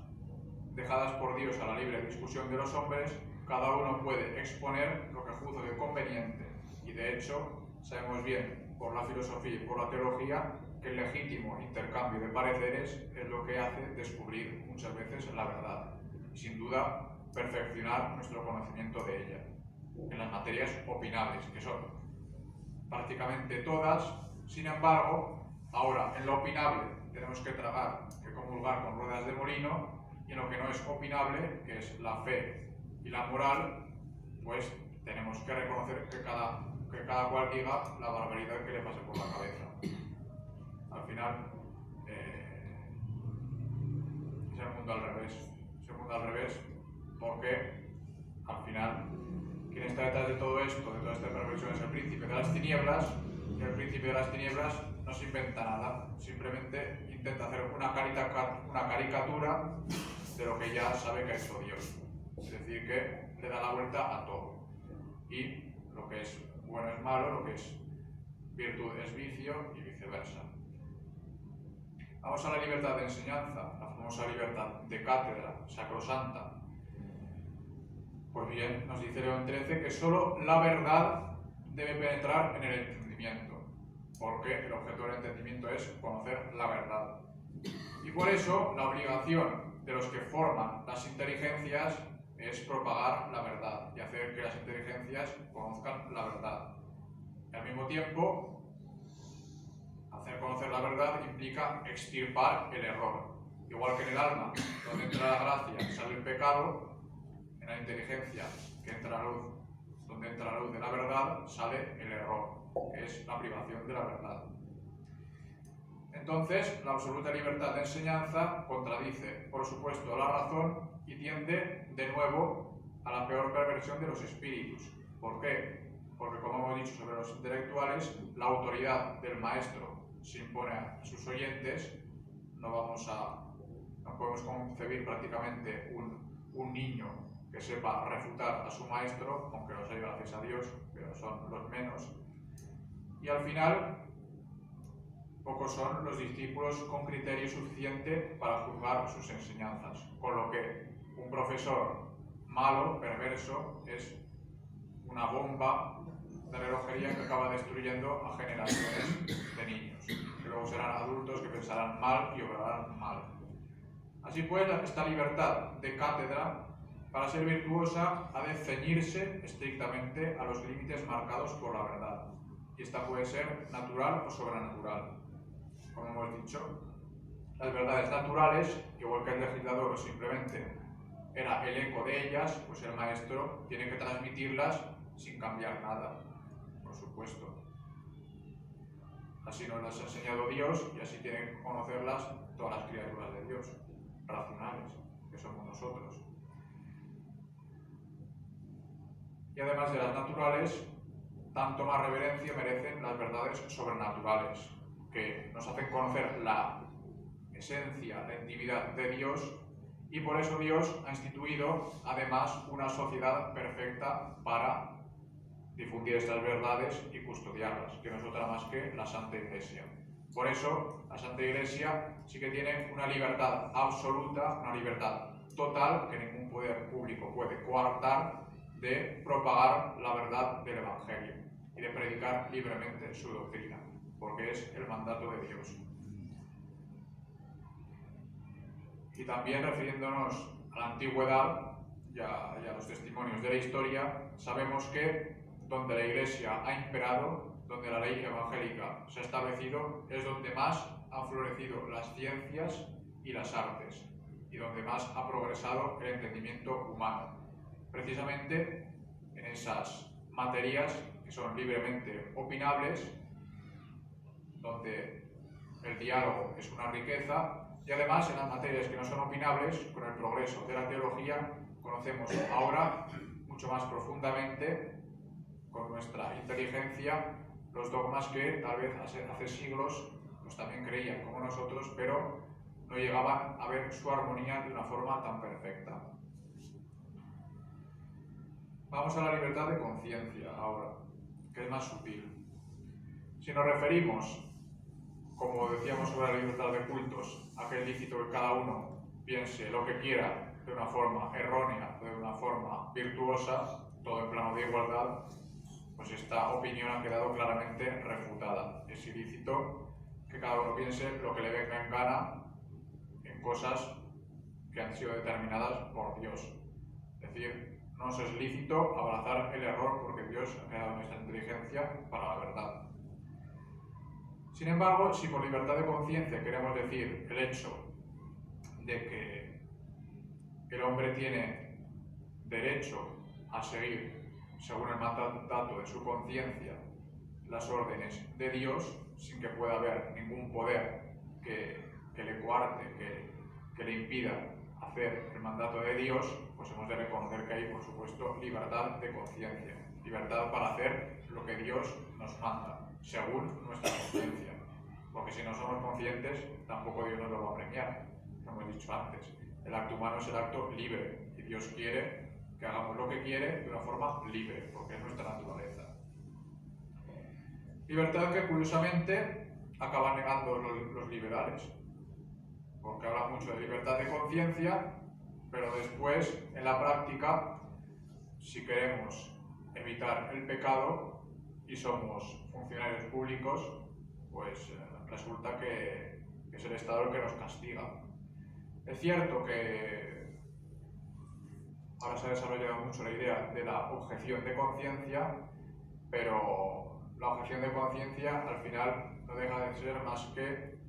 dejadas por Dios a la libre discusión de los hombres, cada uno puede exponer lo que juzgue conveniente. Y de hecho, sabemos bien, por la filosofía y por la teología, que el legítimo intercambio de pareceres es lo que hace descubrir muchas veces la verdad. Y sin duda, perfeccionar nuestro conocimiento de ella. En las materias opinables, que son prácticamente todas. Sin embargo, ahora en lo opinable tenemos que tragar, que comulgar con ruedas de molino, y en lo que no es opinable, que es la fe y la moral, pues tenemos que reconocer que cada cual diga la barbaridad que le pase por la cabeza. Al final, es el mundo al revés. Es el mundo al revés porque, al final, quien está detrás de todo esto, de toda esta perversión, es el príncipe de las tinieblas, y el príncipe de las tinieblas no se inventa nada, simplemente intenta hacer una caricatura de lo que ya sabe que ha hecho Dios. Es decir, que le da la vuelta a todo. Y lo que es bueno es malo, lo que es virtud es vicio y viceversa. Vamos a la libertad de enseñanza, la famosa libertad de cátedra, sacrosanta. Pues bien, nos dice León XIII que solo la verdad debe penetrar en el entendimiento, porque el objeto del entendimiento es conocer la verdad. Y por eso la obligación de los que forman las inteligencias es propagar la verdad y hacer que las inteligencias conozcan la verdad. Y al mismo tiempo, hacer conocer la verdad implica extirpar el error. Igual que en el alma, donde entra la gracia, sale el pecado, en la inteligencia, que entra la luz, donde entra la luz de la verdad, sale el error, que es la privación de la verdad. Entonces, la absoluta libertad de enseñanza contradice, por supuesto, la razón y tiende de nuevo a la peor perversión de los espíritus. ¿Por qué? Porque, como hemos dicho sobre los intelectuales, la autoridad del maestro se impone a sus oyentes. No podemos concebir prácticamente un niño que sepa refutar a su maestro, aunque los hay, gracias a Dios, pero son los menos. Y al final, pocos son los discípulos con criterio suficiente para juzgar sus enseñanzas, con lo que un profesor malo, perverso, es una bomba de relojería que acaba destruyendo a generaciones de niños, que luego serán adultos que pensarán mal y obrarán mal. Así pues, esta libertad de cátedra, para ser virtuosa, ha de ceñirse estrictamente a los límites marcados por la verdad, y esta puede ser natural o sobrenatural. Como hemos dicho, las verdades naturales, igual que el legislador simplemente era el eco de ellas, pues el maestro tiene que transmitirlas sin cambiar nada, por supuesto. Así nos las ha enseñado Dios y así tienen que conocerlas todas las criaturas de Dios, racionales, que somos nosotros. Y además de las naturales, tanto más reverencia merecen las verdades sobrenaturales, que nos hacen conocer la esencia, la intimidad de Dios, y por eso Dios ha instituido además una sociedad perfecta para difundir estas verdades y custodiarlas, que no es otra más que la Santa Iglesia. Por eso, la Santa Iglesia sí que tiene una libertad absoluta, una libertad total, que ningún poder público puede coartar, de propagar la verdad del Evangelio y de predicar libremente su doctrina, porque es el mandato de Dios. Y también, refiriéndonos a la antigüedad y a los testimonios de la historia, sabemos que donde la Iglesia ha imperado, donde la ley evangélica se ha establecido, es donde más han florecido las ciencias y las artes, y donde más ha progresado el entendimiento humano. Precisamente en esas materias que son libremente opinables, donde el diálogo es una riqueza, y además en las materias que no son opinables, con el progreso de la teología, conocemos ahora mucho más profundamente, con nuestra inteligencia, los dogmas que tal vez hace siglos pues también creían como nosotros, pero no llegaban a ver su armonía de una forma tan perfecta. Vamos a la libertad de conciencia ahora, que es más sutil. Si nos referimos, como decíamos sobre la libertad de cultos, a que es lícito que cada uno piense lo que quiera de una forma errónea, de una forma virtuosa, todo en plano de igualdad, pues esta opinión ha quedado claramente refutada. Es ilícito que cada uno piense lo que le venga en gana en cosas que han sido determinadas por Dios. Es decir, no nos es lícito abrazar el error porque Dios ha creado nuestra inteligencia para la verdad. Sin embargo, si por libertad de conciencia queremos decir el hecho de que el hombre tiene derecho a seguir, según el mandato de su conciencia, las órdenes de Dios, sin que pueda haber ningún poder que le coarte, que le impida hacer el mandato de Dios, pues hemos de reconocer que hay, por supuesto, libertad de conciencia, libertad para hacer lo que Dios nos manda, según nuestra conciencia. Porque si no somos conscientes, tampoco Dios nos lo va a premiar, como he dicho antes. El acto humano es el acto libre, y Dios quiere que hagamos lo que quiere de una forma libre, porque es nuestra naturaleza. Libertad que, curiosamente, acaban negando los liberales, porque hablan mucho de libertad de conciencia, pero después, en la práctica, si queremos evitar el pecado y somos funcionarios públicos, pues resulta que es el Estado el que nos castiga. Es cierto que ahora se ha desarrollado mucho la idea de la objeción de conciencia, pero la objeción de conciencia al final no deja de ser más que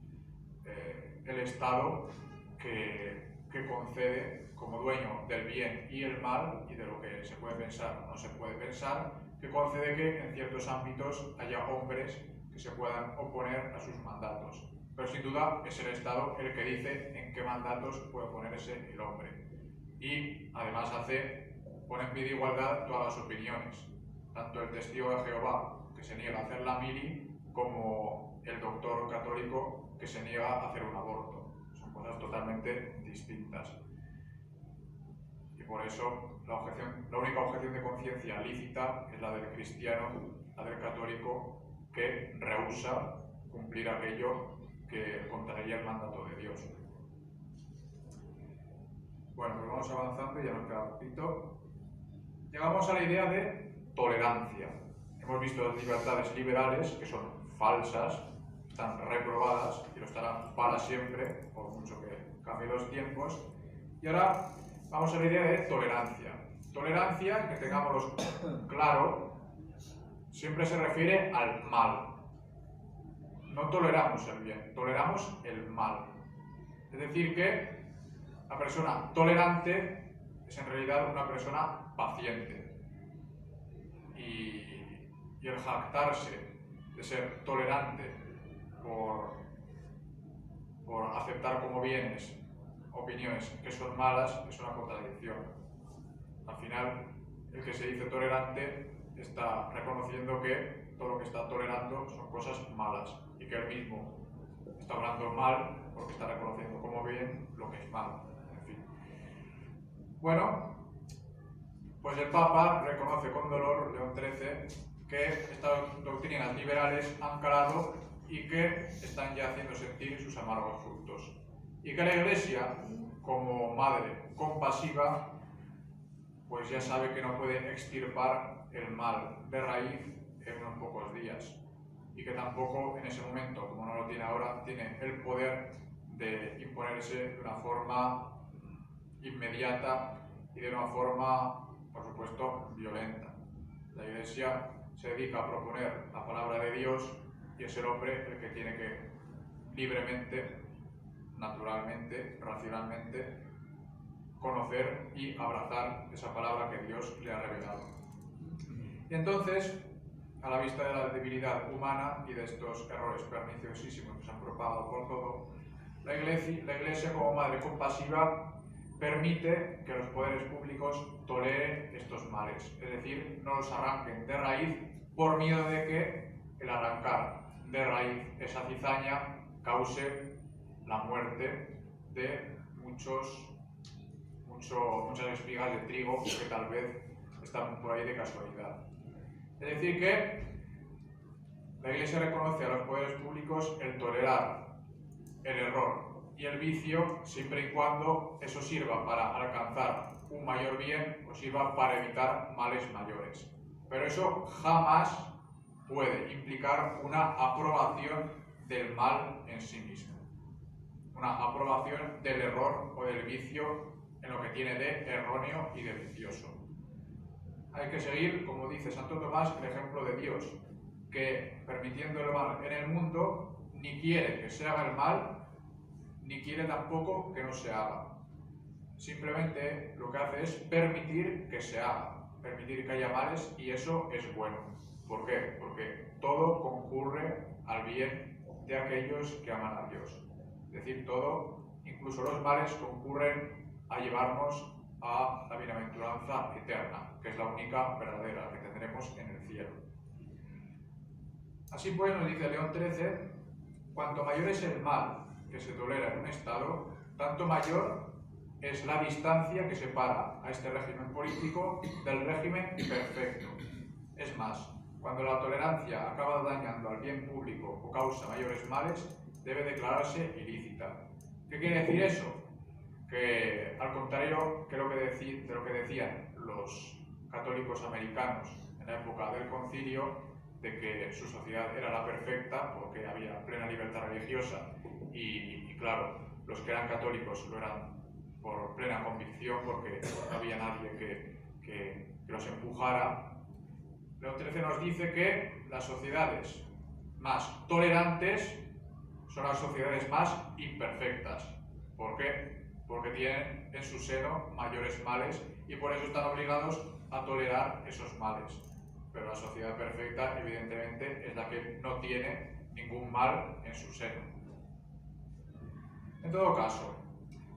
el Estado que concede como dueño del bien y el mal y de lo que se puede pensar o no se puede pensar, que concede que en ciertos ámbitos haya hombres que se puedan oponer a sus mandatos. Pero sin duda es el Estado el que dice en qué mandatos puede oponerse el hombre. Y además pone en pie de igualdad todas las opiniones, tanto el testigo de Jehová que se niega a hacer la mili como el doctor católico que se niega a hacer un aborto. Son cosas totalmente distintas. Y por eso la única objeción de conciencia lícita es la del cristiano, la del católico, que rehúsa cumplir aquello que contraría el mandato de Dios. Bueno, pues vamos avanzando, ya nos queda un poquito. Llegamos a la idea de tolerancia. Hemos visto las libertades liberales, que son falsas, están reprobadas y lo estarán para siempre, por mucho que cambien los tiempos. Y ahora vamos a la idea de tolerancia. Tolerancia, que tengámoslo claro, siempre se refiere al mal. No toleramos el bien, toleramos el mal. Es decir que la persona tolerante es en realidad una persona paciente. Y el jactarse de ser tolerante por aceptar como bienes opiniones que son malas es una contradicción. Al final, el que se dice tolerante está reconociendo que todo lo que está tolerando son cosas malas y que él mismo está hablando mal porque está reconociendo como bien lo que es malo. En fin. Bueno, pues el Papa reconoce con dolor, León XIII, que estas doctrinas liberales han calado y que están ya haciendo sentir sus amargos frutos. Y que la Iglesia, como madre compasiva, pues ya sabe que no puede extirpar el mal de raíz en unos pocos días. Y que tampoco en ese momento, como no lo tiene ahora, tiene el poder de imponerse de una forma inmediata y de una forma, por supuesto, violenta. La Iglesia se dedica a proponer la palabra de Dios y es el hombre el que tiene que libremente, naturalmente, racionalmente, conocer y abrazar esa palabra que Dios le ha revelado. Y entonces, a la vista de la debilidad humana y de estos errores perniciosísimos que se han propagado por todo, la Iglesia como madre compasiva permite que los poderes públicos toleren estos males, es decir, no los arranquen de raíz por miedo de que el arrancar de raíz esa cizaña cause la muerte de muchas espigas de trigo que tal vez están por ahí de casualidad. Es decir que la Iglesia reconoce a los poderes públicos el tolerar el error y el vicio siempre y cuando eso sirva para alcanzar un mayor bien o sirva para evitar males mayores. Pero eso jamás puede implicar una aprobación del mal en sí mismo, una aprobación del error o del vicio en lo que tiene de erróneo y de vicioso. Hay que seguir, como dice Santo Tomás, el ejemplo de Dios, que permitiendo el mal en el mundo, ni quiere que se haga el mal, ni quiere tampoco que no se haga. Simplemente lo que hace es permitir que se haga, permitir que haya males, y eso es bueno. ¿Por qué? Porque todo concurre al bien de aquellos que aman a Dios. Es decir, todo, incluso los males, concurren a llevarnos a la bienaventuranza eterna, que es la única verdadera que tendremos en el cielo. Así pues, nos dice León XIII, cuanto mayor es el mal que se tolera en un Estado, tanto mayor es la distancia que separa a este régimen político del régimen perfecto. Es más, cuando la tolerancia acaba dañando al bien público o causa mayores males, debe declararse ilícita. ¿Qué quiere decir eso? Que al contrario de lo que decían los católicos americanos en la época del concilio, de que su sociedad era la perfecta porque había plena libertad religiosa y claro, los que eran católicos lo eran por plena convicción porque no había nadie que los empujara. León XIII nos dice que las sociedades más tolerantes son las sociedades más imperfectas. ¿Por qué? Porque tienen en su seno mayores males y por eso están obligados a tolerar esos males. Pero la sociedad perfecta, evidentemente, es la que no tiene ningún mal en su seno. En todo caso,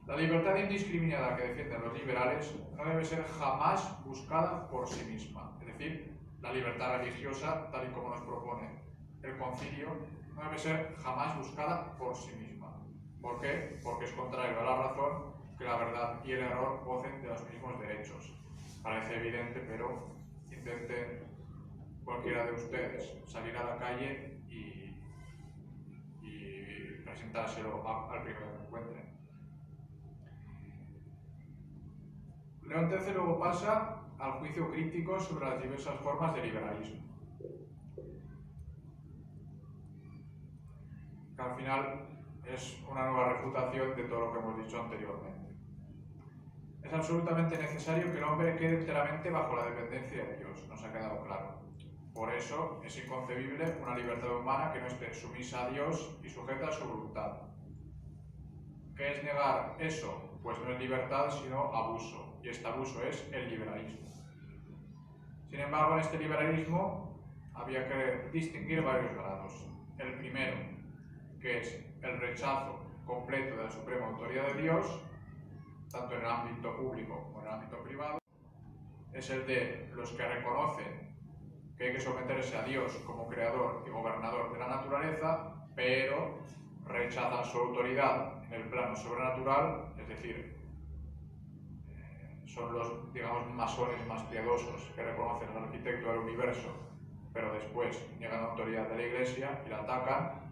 la libertad indiscriminada que defienden los liberales no debe ser jamás buscada por sí misma. Es decir, la libertad religiosa, tal y como nos propone el concilio, no debe ser jamás buscada por sí misma. ¿Por qué? Porque es contrario a la razón que la verdad y el error gocen de los mismos derechos. Parece evidente, pero intenten cualquiera de ustedes salir a la calle y presentárselo al primero que encuentren. León XIII luego pasa al juicio crítico sobre las diversas formas de liberalismo, que al final es una nueva refutación de todo lo que hemos dicho anteriormente. Es absolutamente necesario que el hombre quede enteramente bajo la dependencia de Dios, nos ha quedado claro. Por eso es inconcebible una libertad humana que no esté sumisa a Dios y sujeta a su voluntad. Que ¿Qué es negar eso? Pues no es libertad, sino abuso. Y este abuso es el liberalismo. Sin embargo, en este liberalismo había que distinguir varios grados. El primero, que es el rechazo completo de la suprema autoridad de Dios, tanto en el ámbito público como en el ámbito privado, es el de los que reconocen que hay que someterse a Dios como creador y gobernador de la naturaleza, pero rechazan su autoridad en el plano sobrenatural, es decir, son los, digamos, masones más piadosos que reconocen al arquitecto del universo, pero después niegan la autoridad de la Iglesia y la atacan.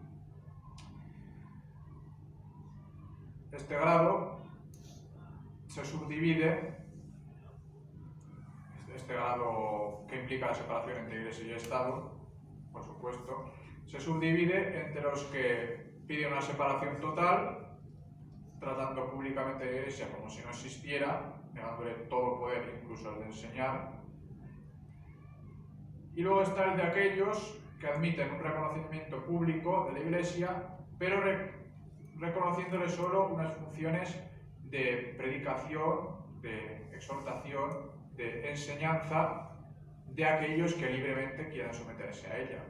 Este grado se subdivide, este grado que implica la separación entre Iglesia y Estado, por supuesto, se subdivide entre los que piden una separación total, tratando públicamente a la Iglesia como si no existiera, negándole todo poder, incluso el de enseñar. Y luego está el de aquellos que admiten un reconocimiento público de la Iglesia, pero reconociéndole solo unas funciones de predicación, de exhortación, de enseñanza de aquellos que libremente quieran someterse a ella,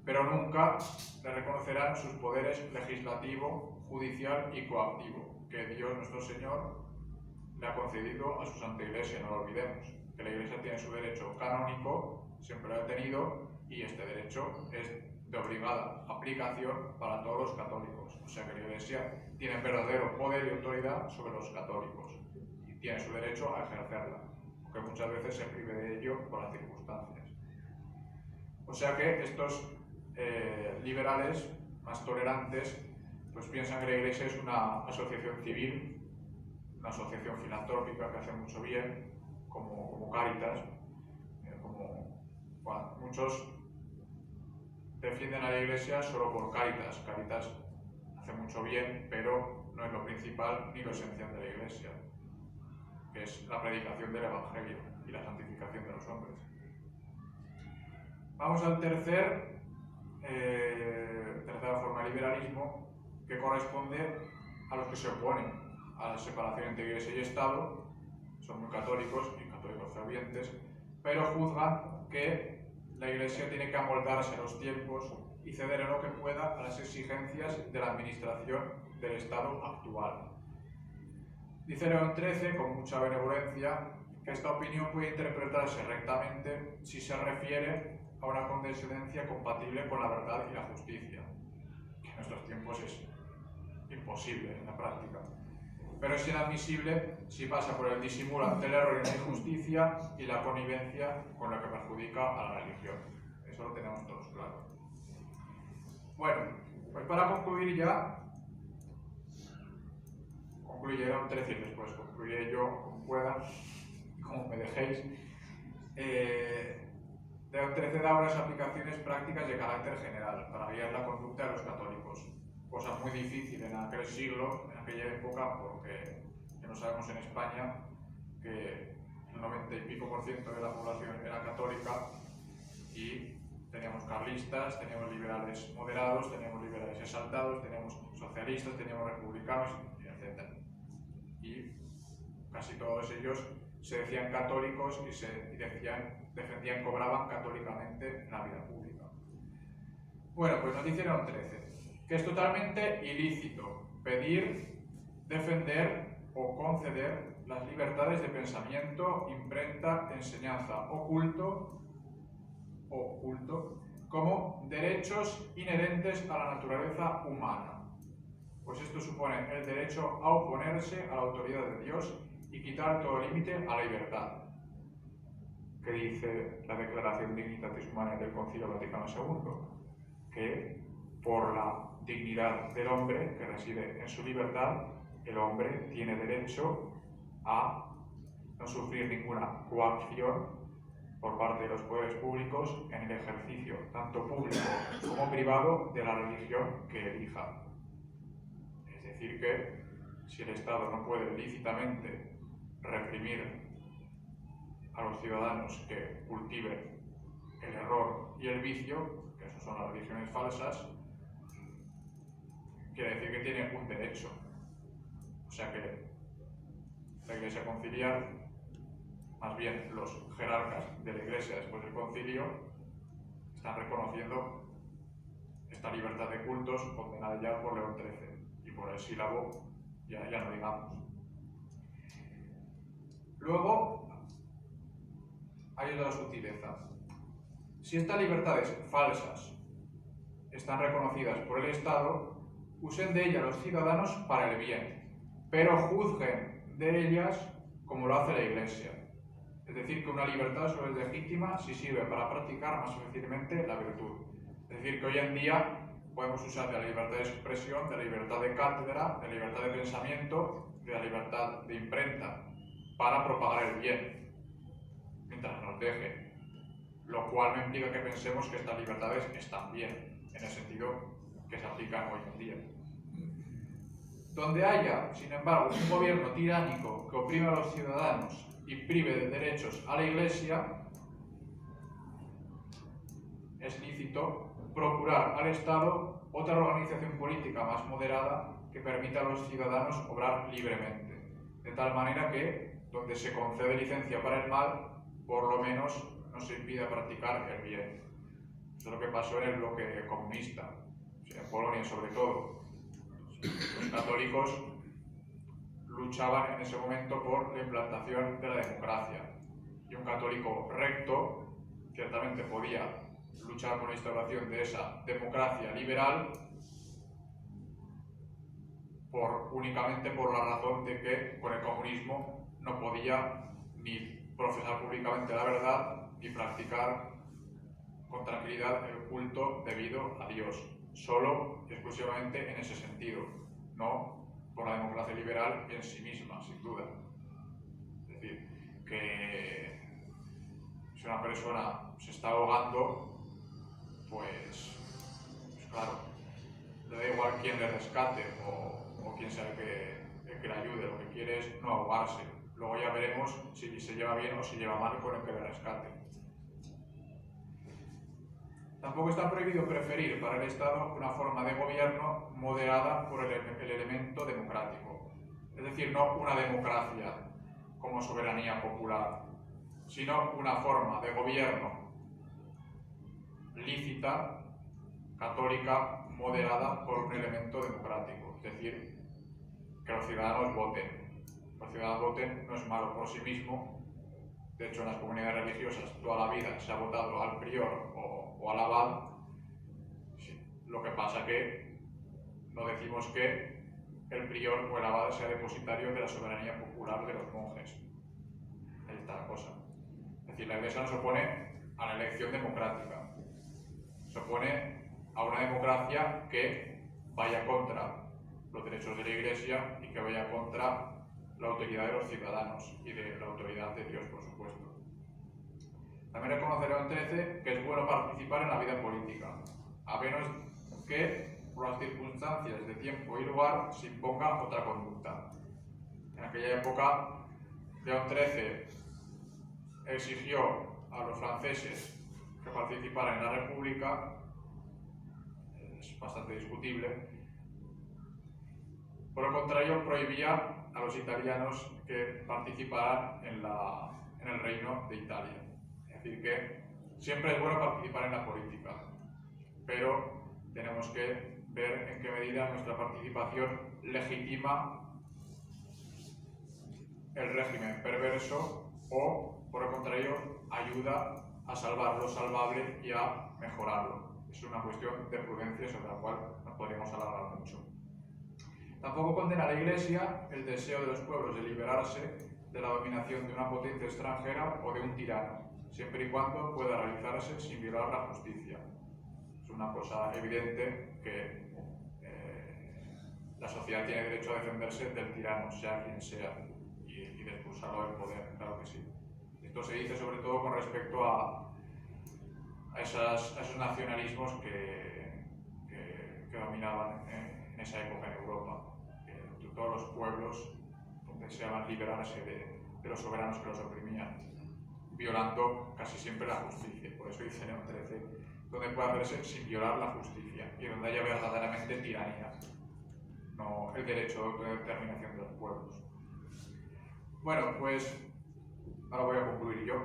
pero nunca le reconocerán sus poderes legislativo, judicial y coactivo, que Dios nuestro Señor le ha concedido a su Santa Iglesia, no lo olvidemos, que la Iglesia tiene su derecho canónico, siempre lo ha tenido, y este derecho es de obligada aplicación para todos los católicos, o sea que la Iglesia tiene verdadero poder y autoridad sobre los católicos, y tiene su derecho a ejercerla, aunque muchas veces se prive de ello por las circunstancias. O sea que estos liberales más tolerantes pues piensan que la Iglesia es una asociación civil, una asociación filantrópica que hace mucho bien, como Cáritas, bueno, muchos defienden a la Iglesia solo por Cáritas. Cáritas hace mucho bien, pero no es lo principal ni lo esencial de la Iglesia, que es la predicación del Evangelio y la santificación de los hombres. Vamos al tercera forma de liberalismo, que corresponde a los que se oponen a la separación entre Iglesia y Estado, son muy católicos y católicos fervientes, pero juzgan que la Iglesia tiene que amoldarse a los tiempos y ceder en lo que pueda a las exigencias de la administración del Estado actual. Dice León XIII, con mucha benevolencia, que esta opinión puede interpretarse rectamente si se refiere a una condescendencia compatible con la verdad y la justicia, que en estos tiempos es imposible en la práctica, pero es inadmisible si pasa por el disimulo ante el error y la injusticia y la connivencia con la que perjudica a la religión. Eso lo tenemos todos claro. Bueno, pues para concluir ya, concluye León XIII y después concluiré yo como pueda, como me dejéis. León XIII da unas aplicaciones prácticas de carácter general para guiar la conducta de los católicos, cosa muy difícil en aquel siglo, en aquella época, porque ya no sabemos en España que el 90 y pico % de la población era católica y teníamos carlistas, teníamos liberales moderados, teníamos liberales exaltados, teníamos socialistas, teníamos republicanos, etc. Y casi todos ellos se decían católicos y defendían, cobraban católicamente en la vida pública. Bueno, pues nos dice León XIII que es totalmente ilícito pedir, defender o conceder las libertades de pensamiento, imprenta, enseñanza o culto como derechos inherentes a la naturaleza humana, pues esto supone el derecho a oponerse a la autoridad de Dios y quitar todo límite a la libertad, que dice la Declaración Dignitatis Humanae del Concilio Vaticano II, que por la dignidad del hombre que reside en su libertad, el hombre tiene derecho a no sufrir ninguna coacción por parte de los poderes públicos en el ejercicio, tanto público como privado, de la religión que elija. Es decir que si el Estado no puede lícitamente reprimir a los ciudadanos que cultiven el error y el vicio, que eso son las religiones falsas, quiere decir que tiene un derecho. O sea que la Iglesia conciliar, más bien los jerarcas de la Iglesia después del concilio, están reconociendo esta libertad de cultos condenada ya por León XIII y por el sílabo ya no digamos. Luego, hay otra sutileza. Si estas libertades falsas están reconocidas por el Estado, usen de ellas los ciudadanos para el bien, pero juzguen de ellas como lo hace la Iglesia. Es decir, que una libertad solo es legítima si sirve para practicar más fácilmente la virtud. Es decir, que hoy en día podemos usar de la libertad de expresión, de la libertad de cátedra, de la libertad de pensamiento, de la libertad de imprenta, para propagar el bien, mientras nos deje. Lo cual no implica que pensemos que estas libertades están bien, en el sentido que se aplican hoy en día. Donde haya, sin embargo, un gobierno tiránico que oprime a los ciudadanos y prive de derechos a la Iglesia, es lícito procurar al Estado otra organización política más moderada que permita a los ciudadanos obrar libremente, de tal manera que, donde se concede licencia para el mal, por lo menos no se impida practicar el bien. Eso es lo que pasó en el bloque comunista, en Polonia sobre todo. Los católicos luchaban en ese momento por la implantación de la democracia, y un católico recto ciertamente podía luchar por la instauración de esa democracia liberal únicamente por la razón de que con el comunismo no podía ni profesar públicamente la verdad ni practicar con tranquilidad el culto debido a Dios, solo y exclusivamente en ese sentido, no por la democracia liberal en sí misma, sin duda. Es decir, que si una persona se está ahogando, pues claro, le da igual quién le rescate o quién sea el que le ayude, lo que quiere es no ahogarse. Luego ya veremos si se lleva bien o si lleva mal con el que le rescate. Tampoco está prohibido preferir para el Estado una forma de gobierno moderada por el elemento democrático. Es decir, no una democracia como soberanía popular, sino una forma de gobierno lícita, católica, moderada por un elemento democrático. Es decir, que los ciudadanos voten. Los ciudadanos voten no es malo por sí mismo. De hecho, en las comunidades religiosas toda la vida se ha votado al prior o al abad. Sí. Lo que pasa que no decimos que el prior o el abad sea depositario de la soberanía popular de los monjes. Ahí está la cosa. Es decir, la Iglesia no se opone a la elección democrática. Se opone a una democracia que vaya contra los derechos de la Iglesia y que vaya contra la autoridad de los ciudadanos y de la autoridad de Dios, por supuesto. También reconoce León XIII que es bueno participar en la vida política, a menos que por las circunstancias de tiempo y lugar se imponga otra conducta. En aquella época, León XIII exigió a los franceses que participaran en la República, es bastante discutible. Por el contrario, prohibía a los italianos que participaran en el reino de Italia. Es decir, que siempre es bueno participar en la política, pero tenemos que ver en qué medida nuestra participación legitima el régimen perverso o, por el contrario, ayuda a salvar lo salvable y a mejorarlo. Es una cuestión de prudencia sobre la cual no podemos alargar mucho. Tampoco condena a la Iglesia el deseo de los pueblos de liberarse de la dominación de una potencia extranjera o de un tirano, siempre y cuando pueda realizarse sin violar la justicia. Es una cosa evidente que la sociedad tiene derecho a defenderse del tirano, sea quien sea, y de expulsarlo del poder, claro que sí. Esto se dice sobre todo con respecto a esos nacionalismos que dominaban en esa época en Europa. Todos los pueblos deseaban liberarse de los soberanos que los oprimían, violando casi siempre la justicia. Por eso dice León XIII, donde puede hacerse sin violar la justicia y donde haya verdaderamente tiranía. No, el derecho de autodeterminación de los pueblos. Bueno, pues ahora voy a concluir yo.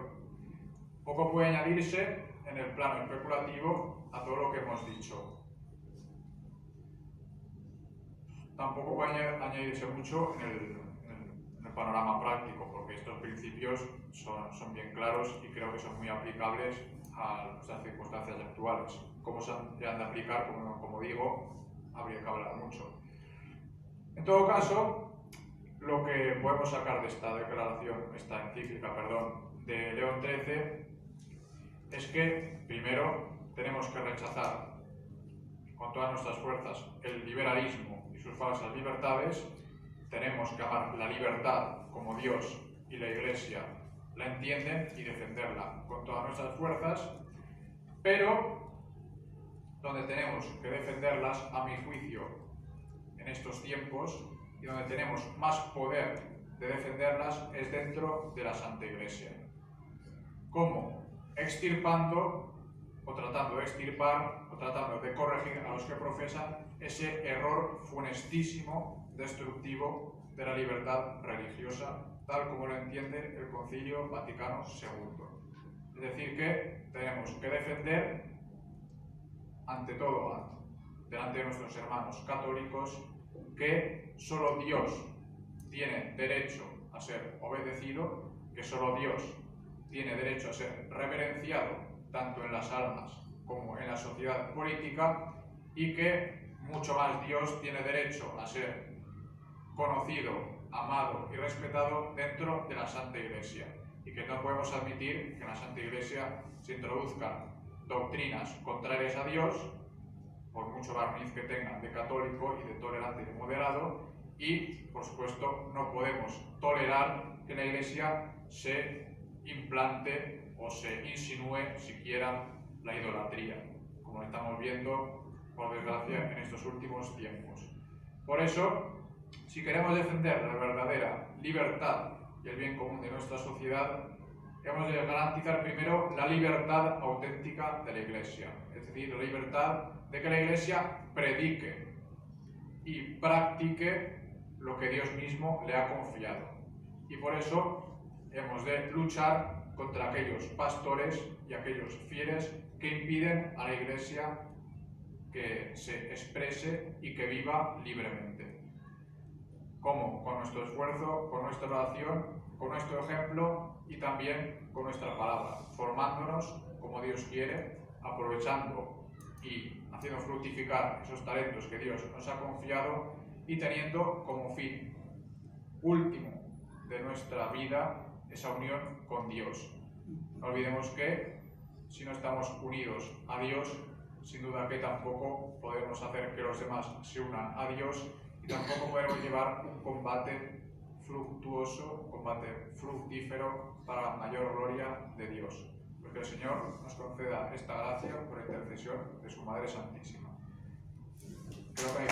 Poco puede añadirse en el plano especulativo a todo lo que hemos dicho. Tampoco puede añadirse mucho en el panorama práctico, porque estos principios son bien claros y creo que son muy aplicables a nuestras circunstancias actuales. Cómo se han de aplicar, como digo, habría que hablar mucho. En todo caso, lo que podemos sacar de esta encíclica, de León XIII, es que, primero, tenemos que rechazar con todas nuestras fuerzas el liberalismo y sus falsas libertades. Tenemos que amar la libertad como Dios y la Iglesia la entienden y defenderla con todas nuestras fuerzas, pero donde tenemos que defenderlas, a mi juicio, en estos tiempos, y donde tenemos más poder de defenderlas, es dentro de la Santa Iglesia. ¿Cómo? Extirpando o tratando de extirpar o tratando de corregir a los que profesan ese error funestísimo, destructivo de la libertad religiosa, tal como lo entiende el Concilio Vaticano II. Es decir, que tenemos que defender, ante todo, delante de nuestros hermanos católicos, que solo Dios tiene derecho a ser obedecido, que solo Dios tiene derecho a ser reverenciado tanto en las almas como en la sociedad política, y que mucho más Dios tiene derecho a ser conocido, amado y respetado dentro de la Santa Iglesia, y que no podemos admitir que en la Santa Iglesia se introduzcan doctrinas contrarias a Dios, por mucho barniz que tengan de católico y de tolerante y de moderado, y por supuesto no podemos tolerar que en la Iglesia se implante o se insinúe siquiera la idolatría, como estamos viendo, por desgracia, en estos últimos tiempos. Por eso, si queremos defender la verdadera libertad y el bien común de nuestra sociedad, hemos de garantizar primero la libertad auténtica de la Iglesia, es decir, la libertad de que la Iglesia predique y practique lo que Dios mismo le ha confiado. Y por eso hemos de luchar contra aquellos pastores y aquellos fieles que impiden a la Iglesia que se exprese y que viva libremente. ¿Cómo? Con nuestro esfuerzo, con nuestra oración, con nuestro ejemplo y también con nuestra palabra, formándonos como Dios quiere, aprovechando y haciendo fructificar esos talentos que Dios nos ha confiado y teniendo como fin último de nuestra vida esa unión con Dios. No olvidemos que si no estamos unidos a Dios, sin duda que tampoco podemos hacer que los demás se unan a Dios, y tampoco podemos llevar un combate fructuoso, un combate fructífero para la mayor gloria de Dios. Pues que el Señor nos conceda esta gracia por intercesión de su Madre Santísima. Creo que hay